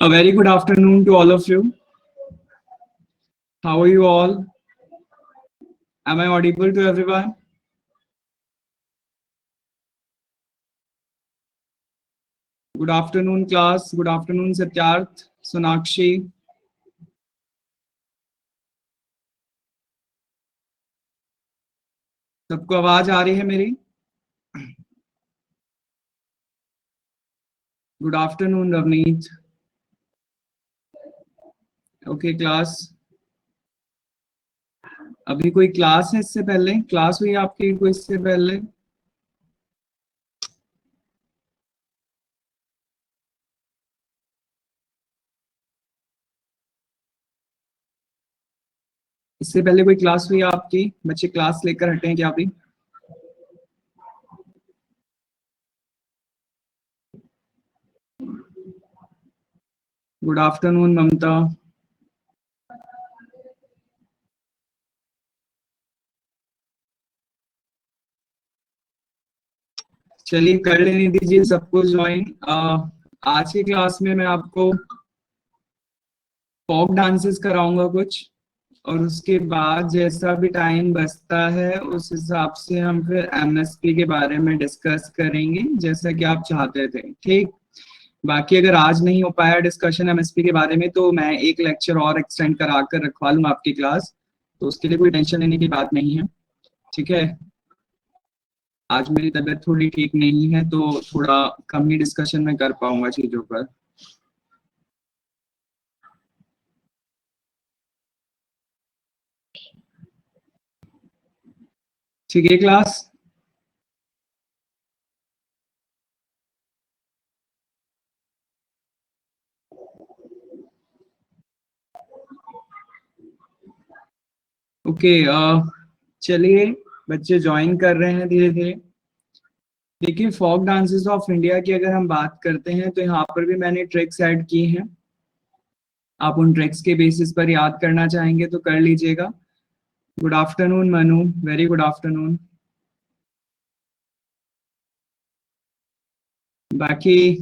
A very good afternoon to all of you. How are you all? Am I audible to everyone? Good afternoon, class. Good afternoon, Satyarth, Sonakshi. सबको आवाज आ रही है मेरी? Good afternoon, Ravneet. Okay class. अभी कोई class है इससे पहले? क्लास हुई आपकी कोई इससे पहले? इससे पहले कोई क्लास हुई आपकी? बच्चे क्लास लेकर हटे हैं क्या अभी? गुड आफ्टरनून, ममता. चलिए कर लेने दीजिए सबको ज्वाइन. आज की क्लास में मैं आपको फोक डांसेस कराऊंगा कुछ, और उसके बाद जैसा भी टाइम बचता है उस हिसाब से हम फिर एमएसपी के बारे में डिस्कस करेंगे जैसा कि आप चाहते थे. ठीक. बाकी अगर आज नहीं हो पाया डिस्कशन एमएसपी के बारे में तो मैं एक लेक्चर और एक्सटेंड करा कर रखवा लूंगा आपकी क्लास, तो उसके लिए कोई टेंशन लेने की बात नहीं है. ठीक है. आज मेरी तबीयत थोड़ी ठीक नहीं है तो थोड़ा कम ही डिस्कशन में कर पाऊंगा चीजों पर. ठीक है क्लास. ओके. चलिए बच्चे ज्वाइन कर रहे हैं धीरे धीरे. देखिए फोक डांसेस ऑफ इंडिया की अगर हम बात करते हैं तो यहाँ पर भी मैंने ट्रिक्स ऐड की हैं. आप उन ट्रिक्स के बेसिस पर याद करना चाहेंगे तो कर लीजिएगा. Good afternoon Manu. Very good afternoon. बाकी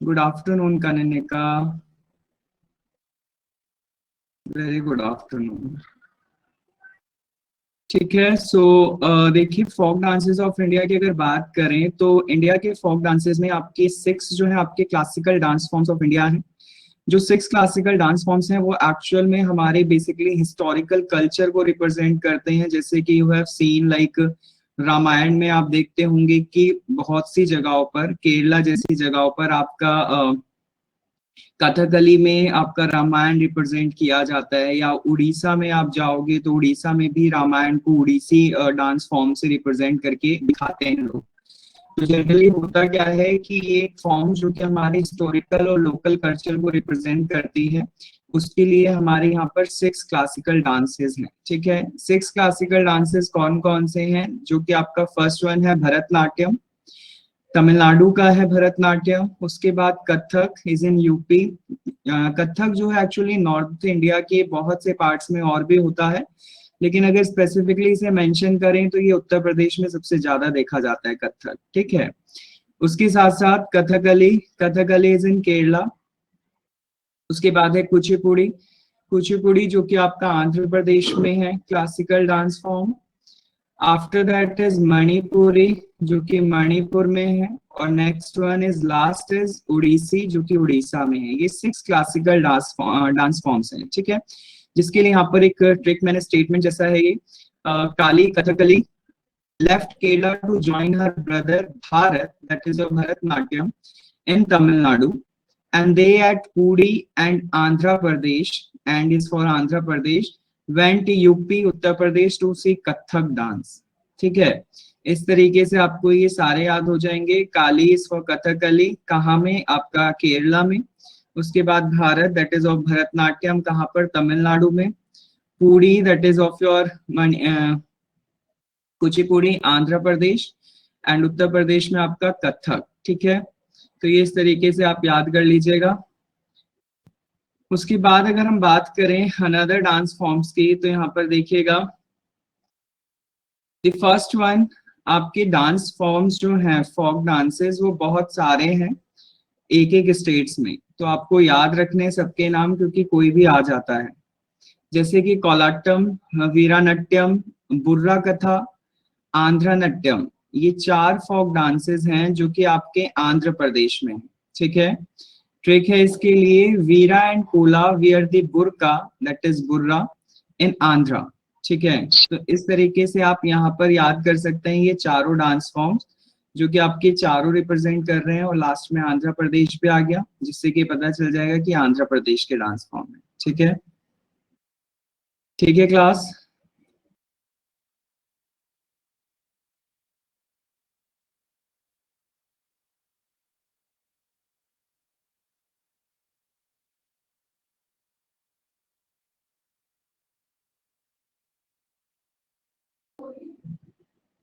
good afternoon Kanika. Very good afternoon. ठीक है. सो देखिए फोक डांसेस ऑफ इंडिया की अगर बात करें तो इंडिया के फोक डांसेस में आपके 6 जो है आपके classical dance forms of India हैं. जो 6 क्लासिकल डांस फॉर्म्स हैं वो एक्चुअल में हमारे बेसिकली हिस्टोरिकल कल्चर को रिप्रेजेंट करते हैं. जैसे कि you have seen like Ramayan में आप देखते होंगे कि बहुत सी जगहों पर, केरला जैसी जगहों पर आपका कथकली में आपका रामायण रिप्रेजेंट किया जाता है, या उड़ीसा में आप जाओगे तो उड़ीसा में भी रामायण को उड़ीसी डांस फॉर्म से रिप्रेजेंट करके दिखाते हैं लोग. तो जनरली होता क्या है कि ये फॉर्म जो कि हमारे हिस्टोरिकल और लोकल कल्चर को रिप्रेजेंट करती है, उसके लिए हमारे यहाँ पर 6 क्लासिकल डांसेस हैं. ठीक है. 6 क्लासिकल डांसेस कौन कौन से हैं? जो कि आपका फर्स्ट वन है भरतनाट्यम. तमिलनाडु का है भरतनाट्यम. उसके बाद Kathak is in UP. Kathak जो है एक्चुअली नॉर्थ इंडिया के बहुत से पार्ट्स में और भी होता है, लेकिन अगर स्पेसिफिकली इसे मेंशन करें तो ये उत्तर प्रदेश में सबसे ज्यादा देखा जाता है कथक. ठीक है. उसके साथ साथ कथकली. Kathakali is in Kerala. उसके बाद है कुचिपुड़ी. कुचिपुड़ी जो कि आपका आंध्र प्रदेश में है, classical dance form. After that is Manipuri जो कि मणिपुर में है. और next one is last is Odissi जो कि उड़ीसा में है. ये 6 क्लासिकल डांस फॉर्म्स हैं. ठीक है. जिसके लिए यहाँ पर एक ट्रिक मैंने स्टेटमेंट जैसा है ये. काली Kathakali left Kerala to join her brother Bharat, that is of Bharatnatyam, in Tamil Nadu, and they at Puri and Andhra Pradesh, and is for Andhra Pradesh, went to UP Uttar Pradesh to see Kathak dance. ठीक है. इस तरीके से आपको ये सारे याद हो जाएंगे. काली इज फॉर कथकली, कहाँ में? आपका केरला में. उसके बाद Bharat that is of Bharatanatyam, कहाँ पर? तमिलनाडु में. Puri that is of your Kuchipudi Andhra Pradesh. And Uttar Pradesh में आपका कथक. ठीक है. तो ये इस तरीके से आप याद कर लीजिएगा. उसके बाद अगर हम बात करें अनदर डांस फॉर्म्स की तो यहाँ पर देखिएगा द फर्स्ट वन. आपके डांस फॉर्म्स जो हैं फोक डांसेस वो बहुत सारे हैं एक एक स्टेट्स में. तो आपको याद रखने सबके नाम, क्योंकि कोई भी आ जाता है, जैसे कि कोलाटम, वीरानट्यम, बुर्रा कथा, आंध्रा नट्यम। ये 4 फोक डांसेस हैं जो कि आपके आंध्र प्रदेश में है। ठीक है, ट्रिक है इसके लिए, Veera and Kola wear the burqa, that is Burra, in Andhra. ठीक है, तो इस तरीके से आप यहाँ पर याद कर सकते हैं ये चारों डांस फॉर्म्स जो कि आपके चारों रिप्रेजेंट कर रहे हैं, और लास्ट में आंध्र प्रदेश पे आ गया, जिससे कि पता चल जाएगा कि आंध्र प्रदेश के डांस फॉर्म है। ठीक है, ठीक है class.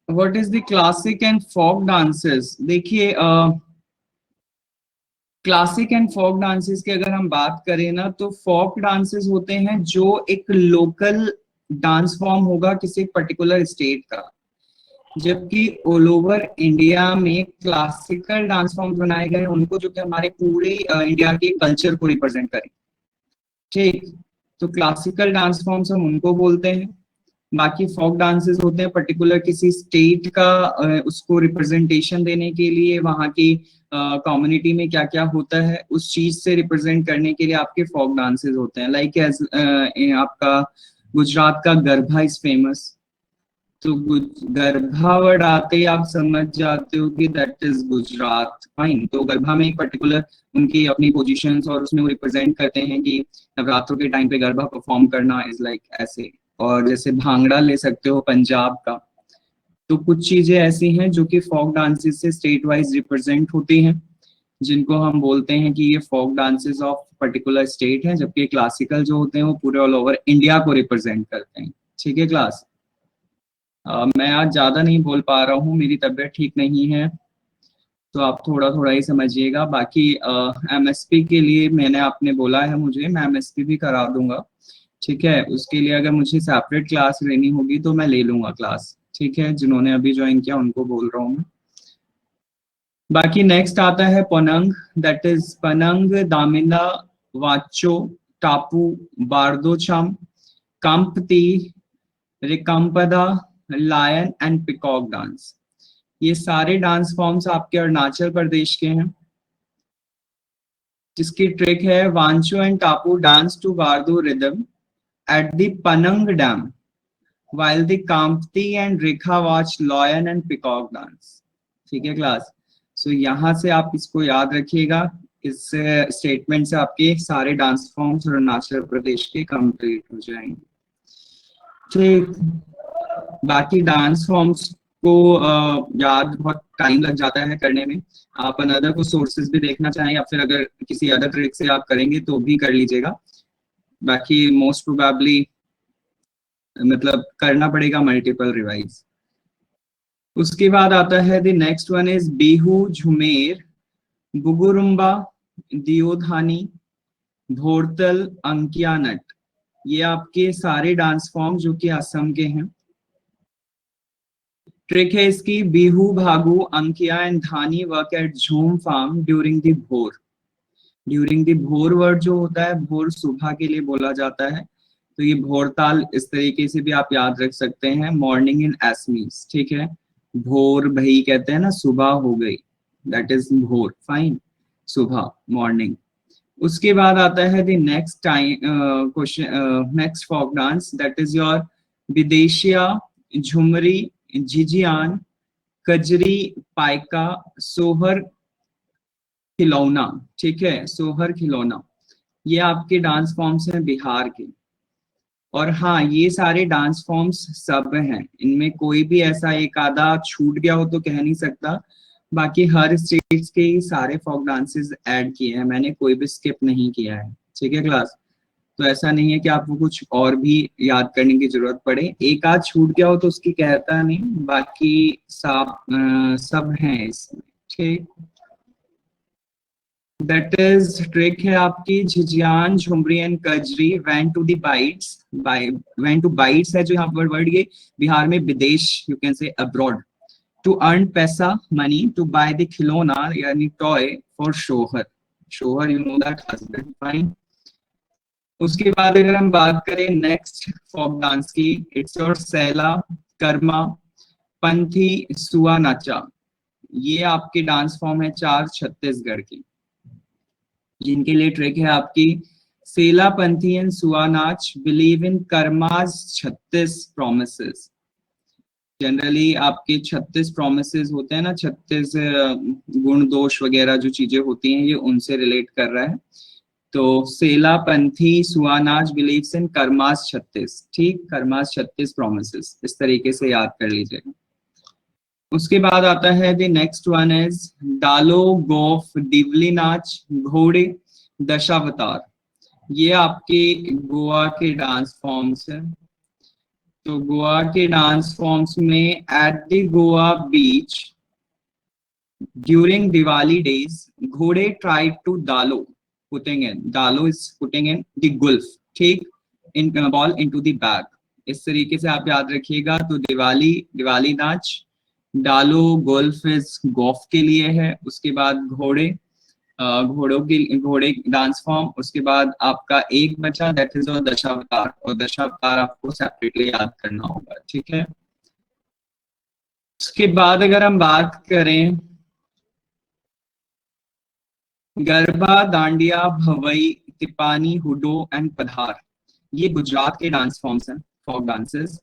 What is the classic and folk dances? देखिए, क्लासिक एंड फोक डांसेस की अगर हम बात करें ना, तो फोक डांसेस होते हैं जो एक लोकल डांस फॉर्म होगा किसी पर्टिकुलर स्टेट का, जबकि ऑल ओवर इंडिया में क्लासिकल डांस फॉर्म बनाए गए उनको जो कि हमारे पूरे इंडिया के कल्चर को रिप्रेजेंट करें। ठीक, तो क्लासिकल डांस फॉर्म्स हम उनको बोलते हैं। बाकी फोक डांसेस होते हैं पर्टिकुलर किसी स्टेट का उसको रिप्रेजेंटेशन देने के लिए, वहाँ की कम्युनिटी में क्या क्या होता है उस चीज से रिप्रेजेंट करने के लिए आपके फोक डांसेस होते हैं। लाइक एज आपका गुजरात का गरबा इज फेमस, तो गरबा वर्ड आते ही आप समझ जाते हो कि दैट इज गुजरात। फाइन, तो गरबा में एक पर्टिकुलर उनकी अपनी पोजीशंस और उसमें वो रिप्रेजेंट करते हैं कि नवरात्रों के टाइम पे गरबा परफॉर्म करना इज लाइक ऐसे। और जैसे भांगड़ा ले सकते हो पंजाब का। तो कुछ चीजें ऐसी हैं जो कि फोक डांसेस से स्टेट वाइज रिप्रेजेंट होती हैं, जिनको हम बोलते हैं कि ये folk dances of particular state हैं, जबकि क्लासिकल जो होते हैं वो पूरे ऑल ओवर इंडिया को रिप्रेजेंट करते हैं। ठीक है क्लास। मैं आज ज्यादा नहीं बोल पा रहा हूँ, मेरी तबीयत ठीक नहीं है, तो आप थोड़ा थोड़ा ही समझिएगा। बाकी एमएसपी के लिए मैंने आपने बोला है मुझे, मैं एमएसपी भी करा दूंगा। ठीक है, उसके लिए अगर मुझे सेपरेट क्लास लेनी होगी तो मैं ले लूंगा क्लास। ठीक है, जिन्होंने अभी ज्वाइन किया उनको बोल रहा हूँ मैं। बाकी नेक्स्ट आता है पनंग, दैट इज पनंग, दामिला, वाचो, टापू, बारदोचम, कंपती, रिकम्पदा, लायन एंड पिकॉक डांस। ये सारे डांस फॉर्म्स आपके अरुणाचल प्रदेश के हैं, जिसकी ट्रिक है, Wancho and Tapu dance to वारदो rhythm at the Panang Dam, while the Kampti and Rekha watch lion and peacock dance। ठीक है क्लास, सो यहाँ से आप इसको याद रखिएगा। इस स्टेटमेंट से आपके सारे डांस फॉर्म्स अरुणाचल प्रदेश के कंप्लीट हो जाएंगे। ठीक, बाकी डांस फॉर्म्स को याद बहुत टाइम लग जाता है करने में। आप अनदर को सोर्सेज भी देखना चाहें या फिर अगर किसी अदर ट्रिक से आप करेंगे तो भी कर लीजिएगा। बाकी मोस्ट प्रोबेबली मतलब करना पड़ेगा मल्टीपल रिवाइज। उसके बाद आता है the next one is Bihu, Jhumer, Bagurumba, Deodhani, Bhortal, Ankiya Naat. ये आपके सारे डांस फॉर्म जो कि असम के हैं। ट्रिक है इसकी, बिहू, भागू, Ankiya and Dhani work at झूम फार्म ड्यूरिंग द भोर। ड्यूरिंग द भोर वर्ड जो होता है, भोर सुबह के लिए बोला जाता है, तो ये भोरताल इस तरीके से भी आप याद रख सकते हैं, मॉर्निंग इन एसमीज। ठीक है, भोर भई कहते हैं ना, सुबह हो गई, दैट इज भोर। फाइन, सुबह, मॉर्निंग। उसके बाद आता है the next time question, next folk dance, that is your Bidesiya, Jhumri, झिझियान, Kajri, Paika, सोहर, खिलौना। ठीक है, सोहर, खिलौना, ये आपके डांस फॉर्म्स हैं बिहार के। और हाँ, ये सारे डांस फॉर्म्स सब हैं, इनमें कोई भी ऐसा एक आधा छूट गया हो तो कह नहीं सकता। बाकी हर स्टेट्स के ही सारे फोक डांसेस ऐड किए हैं मैंने, कोई भी स्किप नहीं किया है। ठीक है क्लास, तो ऐसा नहीं है कि आपको कुछ और भी याद करने की जरूरत पड़े, एक आध छूट गया हो तो उसकी कहता नहीं, बाकी सब हैं इसमें। ठीक, दैट इज ट्रिक है आपकी, Jhijhian, Jhumri and Kajari van to the bites. Van to bites है जो यहाँ पर वर्ड, ये बिहार में विदेश, you can say abroad, to earn paisa, money, to buy the khilauna यानी toy, for shauhar. Shauhar, you know that, husband, fine. उसके बाद अगर हम बात करें नेक्स्ट फोक डांस की, इट्स योर सैला, कर्मा, पंथी, सुआ नाचा। ये आपके डांस फॉर्म है 4 छत्तीसगढ़ की, जिनके लिए ट्रिक है आपकी सेला, पंथी एंड सुआ नाच believe in karmas 36 promises. Generally आपके 36 प्रोमिसेस होते हैं ना, 36 गुण दोष वगैरह जो चीजें होती हैं, ये उनसे रिलेट कर रहा है। तो सेला, पंथी, सुआनाज बिलीव्स इन कर्मास 36, ठीक, कर्मास 36 प्रोमिसेस, इस तरीके से याद कर लीजिएगा। उसके बाद आता है द नेक्स्ट वन इज डालो, गोफ, डिवली नाच, घोड़े, दशावतार। ये आपके गोवा के डांस फॉर्म्स है। तो गोवा के डांस फॉर्म्स में at the Goa beach during Diwali days, Ghode try to Dalo, putting in, Dalo is putting in the gulf, ठीक, in ball into the bag. इस तरीके से आप याद रखिएगा। तो दिवाली, दिवाली नाच, डालो गोल्फ इज गोल्फ के लिए है। उसके बाद घोड़े, घोड़ों की, घोड़े डांस फॉर्म। उसके बाद आपका एक बचा दैट इज और दशावतार, और दशावतार आपको सेपरेटली याद करना होगा, ठीक है। उसके बाद अगर हम बात करें गरबा, दांडिया, भवई, तिपानी, हुडो एंड पधार, ये गुजरात के डांस फॉर्म्स हैं, फोक डांसेस,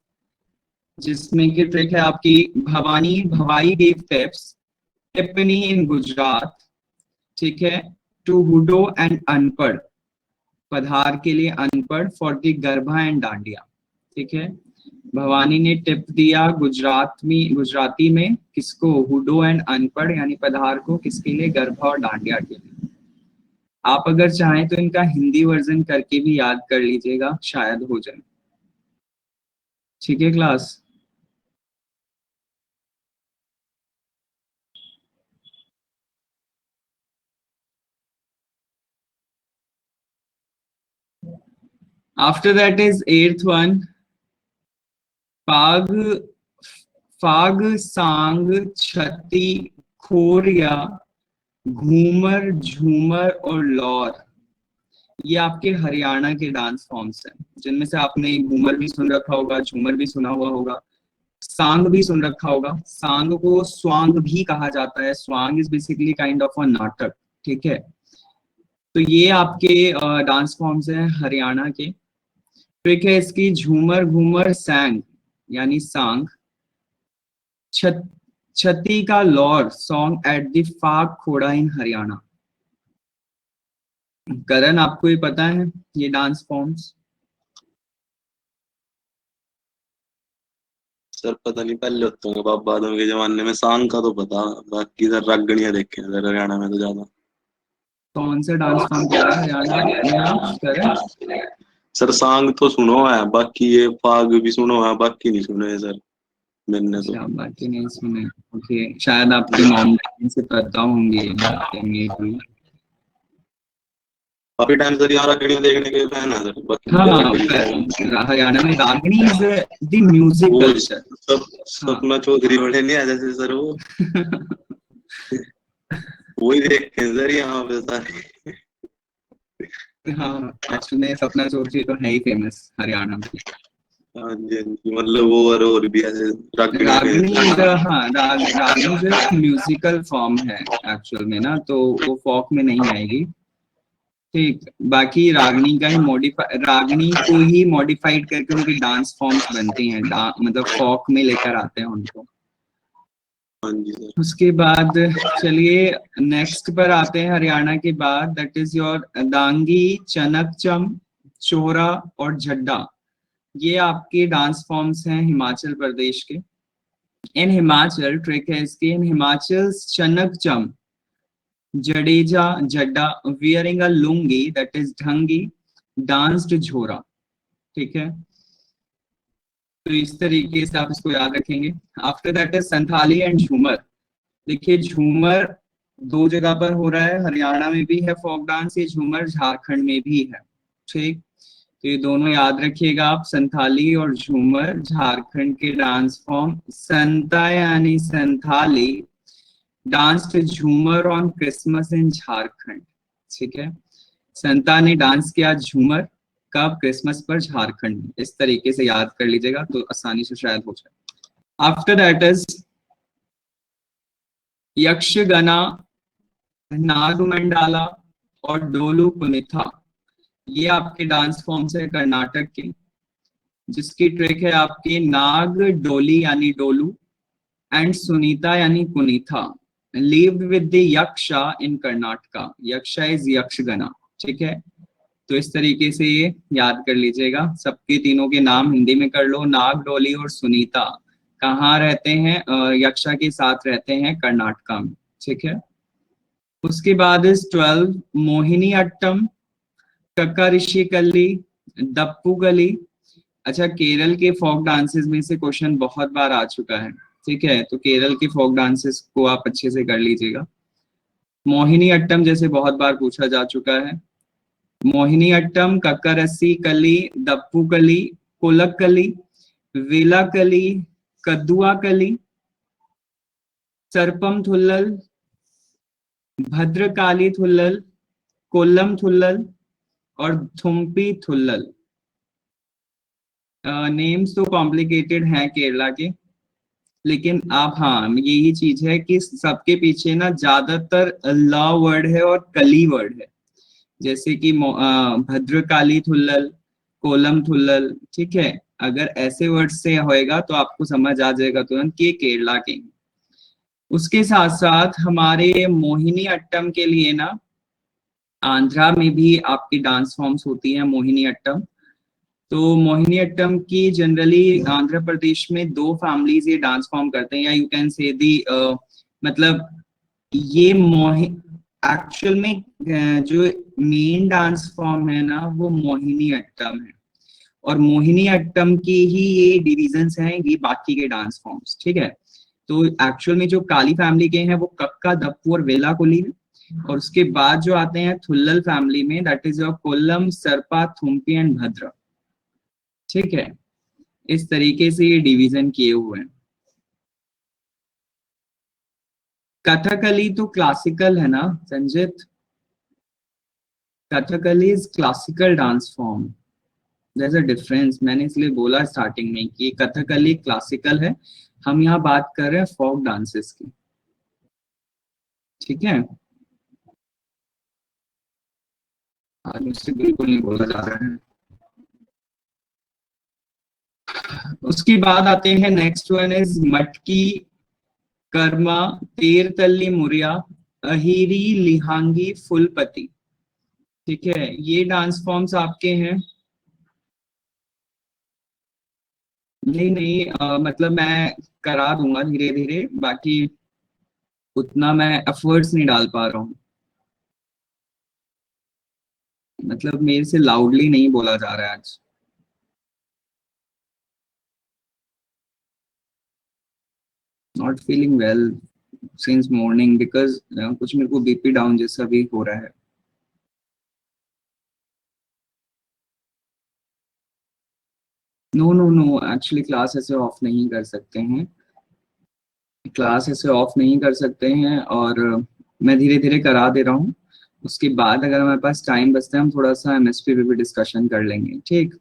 जिसमें की ट्रिक है आपकी भवानी, भवाई गेव टिप्स, टिप्पणी इन गुजरात, ठीक है, टू हुडो एंड अनपढ़, पधार के लिए अनपढ़, for the garba and dandiya, ठीक है। भवानी ने टिप दिया गुजराती में किसको, हुडो एंड अनपढ़ यानी पधार को, किसके लिए, गरबा और डांडिया के लिए। आप अगर चाहें तो इनका हिंदी वर्जन करके भी याद कर लीजिएगा, शायद हो जाए, ठीक है class. After that is 8th one, फाग, फाग, सांग, छती, खोरिया, घूमर, झूमर और लौर। ये आपके हरियाणा के डांस फॉर्म्स हैं, जिनमें से आपने घूमर भी सुन रखा होगा, झूमर भी सुना हुआ होगा, सांग भी सुन रखा होगा। सांग को स्वांग भी कहा जाता है, Swang is basically kind of a natak, ठीक है। तो ये आपके डांस फॉर्म्स हैं हरियाणा के। ट्रिक है इसकी झूमर, घूमर, सैंग यानी सांग, छत, छती का लौर, सॉन्ग एट द फाग खोड़ा इन हरियाणा। करण, आपको ये पता है ये डांस फॉर्म्स? सर पता नहीं, पहले होते होंगे बाप दादों के जमाने में। सांग का तो पता, बाकी सर रागड़ियां देखे हैं सर हरियाणा में तो ज्यादा। कौन सा डांस फॉर्म कह रहा है हरियाणा में आप, करण? सर सांग तो सुनो है, बाकी ये फाग भी सुनो है, बाकी नहीं सुने हैं सर मैंने तो। अच्छा, बाकी नहीं सुने, ओके, शायद आपके मॉम से पता होंगे ये बातें मे भी। काफी टाइम सर यहाँ रागड़ियां देखने के लिए है ना सर, बाकी हाँ, तो रागड़ी हरियाणा में रागनी इज द म्यूजिक वो कल्चर। सब हाँ। सपना चौधरी बड़े नहीं आ जैसे सर वो, वही देखते हैं सर यहाँ पे सारे। हाँ, एक्चुअली सपना चौधरी तो है ही फेमस हरियाणा में। हाँ जी हाँ जी, मतलब वो और भी ऐसे रागड़ियां के। रागनी हाँ, रागनी जो एक म्यूजिकल फॉर्म है एक्चुअल में ना, तो वो फोक में नहीं आएगी, ठीक। बाकी रागनी का ही मॉडिफाई, रागनी को ही मॉडिफाइड करके उनके डांस फॉर्म्स बनते हैं, मतलब फोक में लेकर आते हैं उनको। हाँ जी सर। उसके बाद चलिए नेक्स्ट पर आते हैं हरियाणा के बाद, दैट इज योर दांगी, चनकचम, चोरा और झड्डा। ये आपके डांस फॉर्म्स हैं हिमाचल प्रदेश के। इन हिमाचल, ट्रिक है इसकी, in Himachal Chhanakchham, Jadeja, Jadda wearing a lungi that is Dangi, danced Jhora, ठीक है। तो इस तरीके से आप इसको याद रखेंगे। After that is Santhali and झूमर। देखिए झूमर 2 जगह पर हो रहा है, हरियाणा में भी है फोक डांस ये झूमर, झारखंड में भी है, ठीक। तो ये दोनों याद रखिएगा आप, संथाली और झूमर झारखंड के डांस फॉर्म। संता यानी Santhali dance to Jhumar on Christmas in Jharkhand. ठीक है। संता ने डांस किया झूमर कब, क्रिसमस पर झारखंड में। इस तरीके से याद कर लीजिएगा तो आसानी से शायद हो जाए। आफ्टर दैट इज यक्षगना, नागमंडाला और डोलू कुनिथा। ये आपके डांस फॉर्म्स है कर्नाटक के, जिसकी ट्रिक है आपकी नाग डोली यानी डोलू एंड सुनीता यानी Kunitha. Lived with the Yaksha in Karnataka. Yaksha is Yakshagana, ठीक है। तो इस तरीके से ये याद कर लीजिएगा। सबके तीनों के नाम हिंदी में कर लो। नाग डोली और सुनीता कहाँ रहते हैं, यक्षा के साथ रहते हैं कर्नाटका में, ठीक है। उसके बाद इस 12 मोहिनी अट्टम, कक्का ऋषि कल्ली, दप्पू गली। अच्छा, केरल के फोक डांसेस में से क्वेश्चन बहुत बार आ चुका है, ठीक है। तो केरल के फोक डांसेस को आप अच्छे से कर लीजिएगा। मोहिनी अट्टम जैसे बहुत बार पूछा जा चुका है। मोहिनी अट्टम, कक्करस्सी कली, दप्पू कली, कोलक कली, वेला कली, कद्दुआ कली, सरपम थुल्लल, भद्रकाली थुल्लल, कोल्लम थुल्लल और थुम्पी थुल्लल। नेम्स तो कॉम्प्लिकेटेड हैं केरला के, लेकिन आप, हाँ यही चीज है कि सबके पीछे ना ज्यादातर ल वर्ड है और कली वर्ड है। जैसे कि भद्रकाली थुल्लल, कोलम थुल्लल, ठीक है। अगर ऐसे वर्ड से होएगा तो आपको समझ आ जाएगा तुरंत कि केरला के। उसके साथ साथ हमारे मोहिनी अट्टम के लिए ना आंध्रा में भी आपकी डांस फॉर्म्स होती हैं मोहिनी अट्टम। तो मोहिनी अट्टम की जनरली आंध्र प्रदेश में दो फैमिलीज ये डांस फॉर्म करते हैं, या यू कैन से दी मतलब ये एक्चुअल में जो मेन डांस फॉर्म है ना वो मोहिनी अट्टम है, और मोहिनी अट्टम की ही ये डिविजन्स हैं ये बाकी के डांस फॉर्म्स, ठीक है। तो एक्चुअल में जो काली फैमिली के हैं वो कक्का, दप्पू और वेला कोली में, और उसके बाद जो आते हैं थुल्लल फैमिली में, that is your Kollam, Sarpa, Thumbi and Bhadra, ठीक है। इस तरीके से ये डिवीजन किए हुए हैं। कथकली तो क्लासिकल है ना Sanjit, Kathakali is classical dance form. there's a difference, मैंने इसलिए बोला स्टार्टिंग में कि कथकली क्लासिकल है, हम यहाँ बात कर रहे हैं फोक डांसेस की, ठीक है। आज मुझसे बिल्कुल नहीं बोला जा रहा है। उसके बाद आते हैं, नेक्स्ट वन इज मटकी, कर्मा, तेर तल्ली मुरिया, अहिरी, लिहांगी, फुलपति, ठीक है। ये डांस फॉर्म्स आपके हैं। नहीं नहीं, मतलब मैं करा दूंगा धीरे धीरे, बाकी उतना मैं एफर्ट्स नहीं डाल पा रहा हूँ, मतलब मेरे से लाउडली नहीं बोला जा रहा है आज। Not feeling well since morning because कुछ मेरे को बीपी डाउन जैसा भी हो रहा है। No no no, actually class ऐसे ऑफ नहीं कर सकते हैं, क्लास ऐसे ऑफ नहीं कर सकते हैं, और मैं धीरे धीरे करा दे रहा हूँ। उसके बाद अगर हमारे पास टाइम बचता है हम थोड़ा सा एमएसपी पे भी डिस्कशन कर लेंगे, ठीक।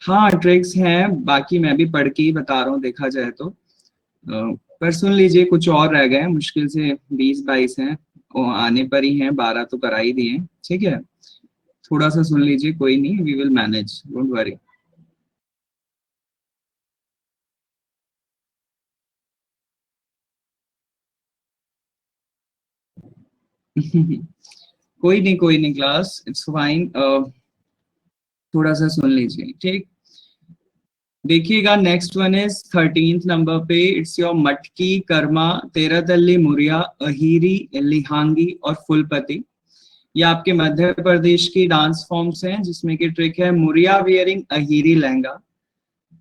हाँ ट्रिक्स हैं, बाकी मैं भी पढ़ के ही बता रहा हूँ देखा जाए तो। पर सुन लीजिए, कुछ और रह गए मुश्किल से 20-22 हैं, वो आने पर ही हैं, 12 तो करा ही दिए, ठीक है। थोड़ा सा सुन लीजिए, कोई नहीं, we will manage, don't worry. कोई नहीं क्लास, इट्स फाइन। थोड़ा सा सुन लीजिए, ठीक। देखिएगा, next one is 13th number पे, इट्स योर मटकी, कर्मा, तेरह तल्ली मुरिया, अहिरी, लिहांगी और फुलपति। ये आपके मध्य प्रदेश की डांस फॉर्म्स हैं, जिसमें की ट्रिक है मुरिया वियरिंग अहिरी लहंगा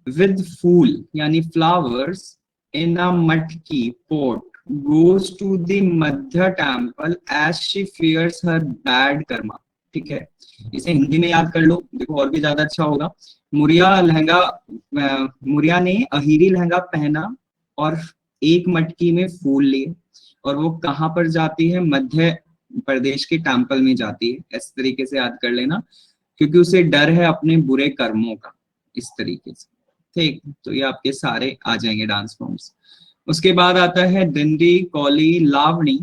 with फूल यानी flowers in a matki pot goes to the Madhya temple as she fears her bad karma, ठीक है। इसे हिंदी में याद कर लो, देखो और भी ज्यादा अच्छा होगा। मुरिया लहंगा, मुरिया ने अहिरी लहंगा पहना और एक मटकी में फूल लिए, और वो कहाँ पर जाती है, मध्य प्रदेश के टेम्पल में जाती है। इस तरीके से याद कर लेना, क्योंकि उसे डर है अपने बुरे कर्मों का, इस तरीके से। ठीक, तो ये आपके सारे आ जाएंगे डांस फॉर्म्स। उसके बाद आता है दिंडी, कौली, लावणी,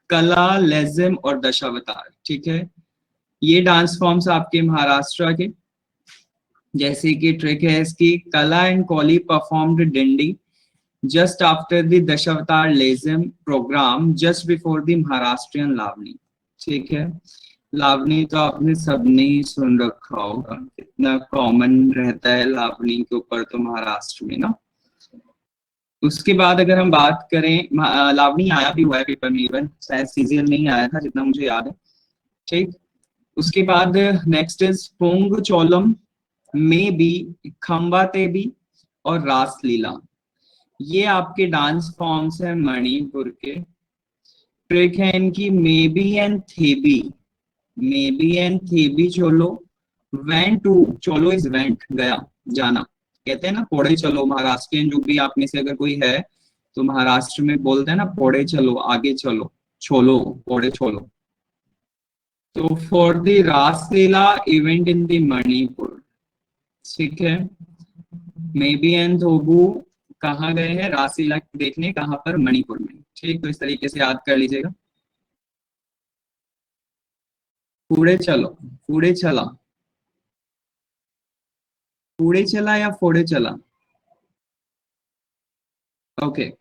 कला, लेजिम और दशावतार। ठीक है, ये डांस फॉर्म्स आपके महाराष्ट्र के। जैसे कि ट्रिक है इसकी, Kala and Kauli performed Dindi just after the Dashavatar Lazim program just before the Maharashtrian Lavani। ठीक है, लावनी तो आपने सबने ही सुन रखा होगा, कितना कॉमन रहता है लावनी के ऊपर तो महाराष्ट्र में ना। उसके बाद अगर हम बात करें, लावनी आया भी हुआ है पेपर में, इवन शायद सीजीएल में ही आया था जितना मुझे याद है। ठीक, उसके बाद नेक्स्ट इज पोंग चोलम, में भी, खम्बा तेबी और रासलीला। ये आपके डांस फॉर्म्स हैं मणिपुर के। ट्रिक है इनकी, मेबी एंड थेबी, मेबी एंड थेबी चोलो, वेंट टू, चोलो इज वेंट, गया, जाना। कहते हैं ना पोड़े चलो, महाराष्ट्रियन जो भी आप में से अगर कोई है तो महाराष्ट्र में बोलते हैं ना पोड़े चलो, आगे चलो, छोलो, पोड़े छोलो। तो for the Raslila event in the Manipur, ठीक है, मेबी एंड थोबू कहाँ गए हैं रासलीला देखने, कहाँ पर, मणिपुर में। ठीक, तो इस तरीके से याद कर लीजिएगा। कूड़े चलो, कूड़े चला, कूड़े चला या फोड़े चला। ओके,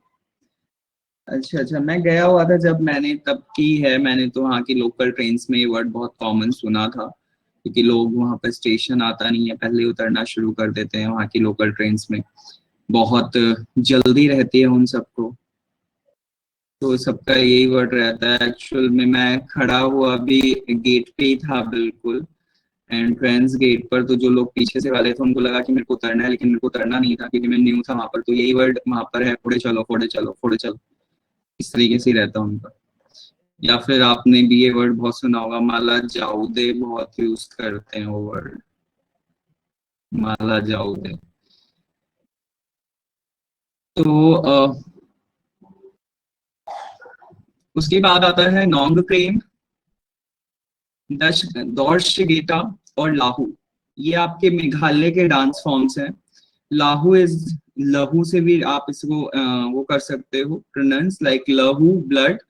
अच्छा अच्छा, मैं गया हुआ था जब, मैंने तब की है, मैंने तो वहाँ की लोकल ट्रेन्स में ये वर्ड बहुत कॉमन सुना था, क्योंकि लोग वहाँ पर स्टेशन आता नहीं है, पहले उतरना शुरू कर देते हैं वहाँ की लोकल ट्रेन्स में, बहुत जल्दी रहती है उन सबको, तो सबका यही वर्ड रहता है। एक्चुअल में मैं खड़ा हुआ भी गेट पे ही था बिल्कुल, एंट्रेंस गेट पर, तो जो लोग पीछे से वाले थे उनको लगा कि मेरे को उतरना है, लेकिन मेरे को उतरना नहीं था क्योंकि मैं न्यू था वहां पर। तो यही वर्ड वहां पर है, फोड़े चलो, फोड़े चलो, फोड़े चलो, इस तरीके से ही रहता है उनका। या फिर आपने भी ये वर्ड बहुत सुना होगा, माला जाऊदे, बहुत यूज करते हैं वो वर्ड, माला जाऊदे। तो उसके बाद आता है नोंग क्रेम, दौर्श गेटा और लाहू। ये आपके मेघालय के डांस फॉर्म्स हैं। लाहू इज, लहू से भी आप इसको वो कर सकते हो प्रोनाउंस, लाइक लहू, blood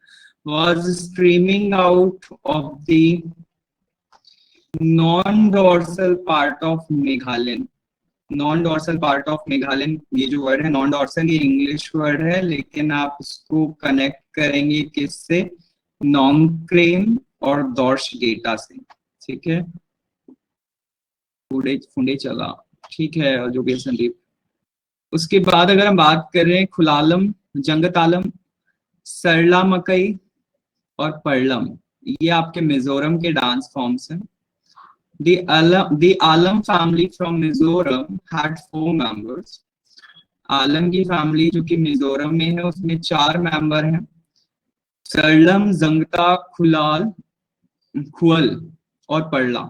was streaming out of the non-dorsal part of Meghalaya। Non dorsal part of Meghalaya, ये जो वर्ड है नॉन डॉर्सल, ये इंग्लिश वर्ड है, लेकिन आप इसको कनेक्ट करेंगे किससे, नोंगक्रेम और दौर्श गेटा से। ठीक है, फुंडे फुंडे चला, ठीक है, और जो भी है संदीप। उसके बाद अगर हम बात करें खुलालम, जंगतालम, सरला मकई और परलम, ये आपके मिजोरम के डांस फॉर्म्स हैं। The Alam family from Mizoram had 4 members। आलम की फैमिली जो कि मिजोरम में है उसमें 4 मेंबर हैं, सरलम, जंगता, खुलाल, खुअल और परला।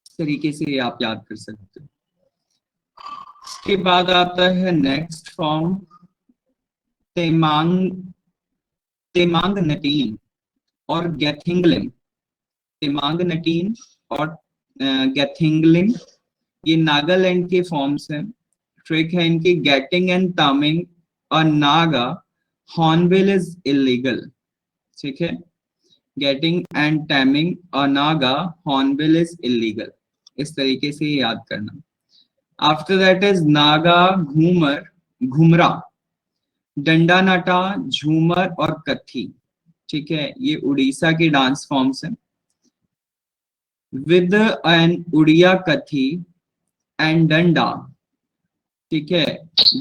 इस तरीके से आप याद कर सकते हो। इसके बाद आता है नेक्स्ट फॉर्म, तेमांग, तेमांग नटीन और गैथिंगलिन। तेमांग नटीन और गैथिंगलिन, ये नागालैंड के फॉर्म्स हैं। ट्रिक है इनकी, गेटिंग एंड तामिंग और नागा हॉर्नबिल इज इलीगल। ठीक है, गेटिंग एंड टैमिंग और नागा हॉर्नबिल इज इलीगल, इस तरीके से याद करना। After that is Naga, Ghoomar, Ghumura, Danda Nata, झूमर और कथी। ठीक है, ये उड़ीसा के डांस फॉर्म्स हैं। With an Odia kathi and danda, ठीक है,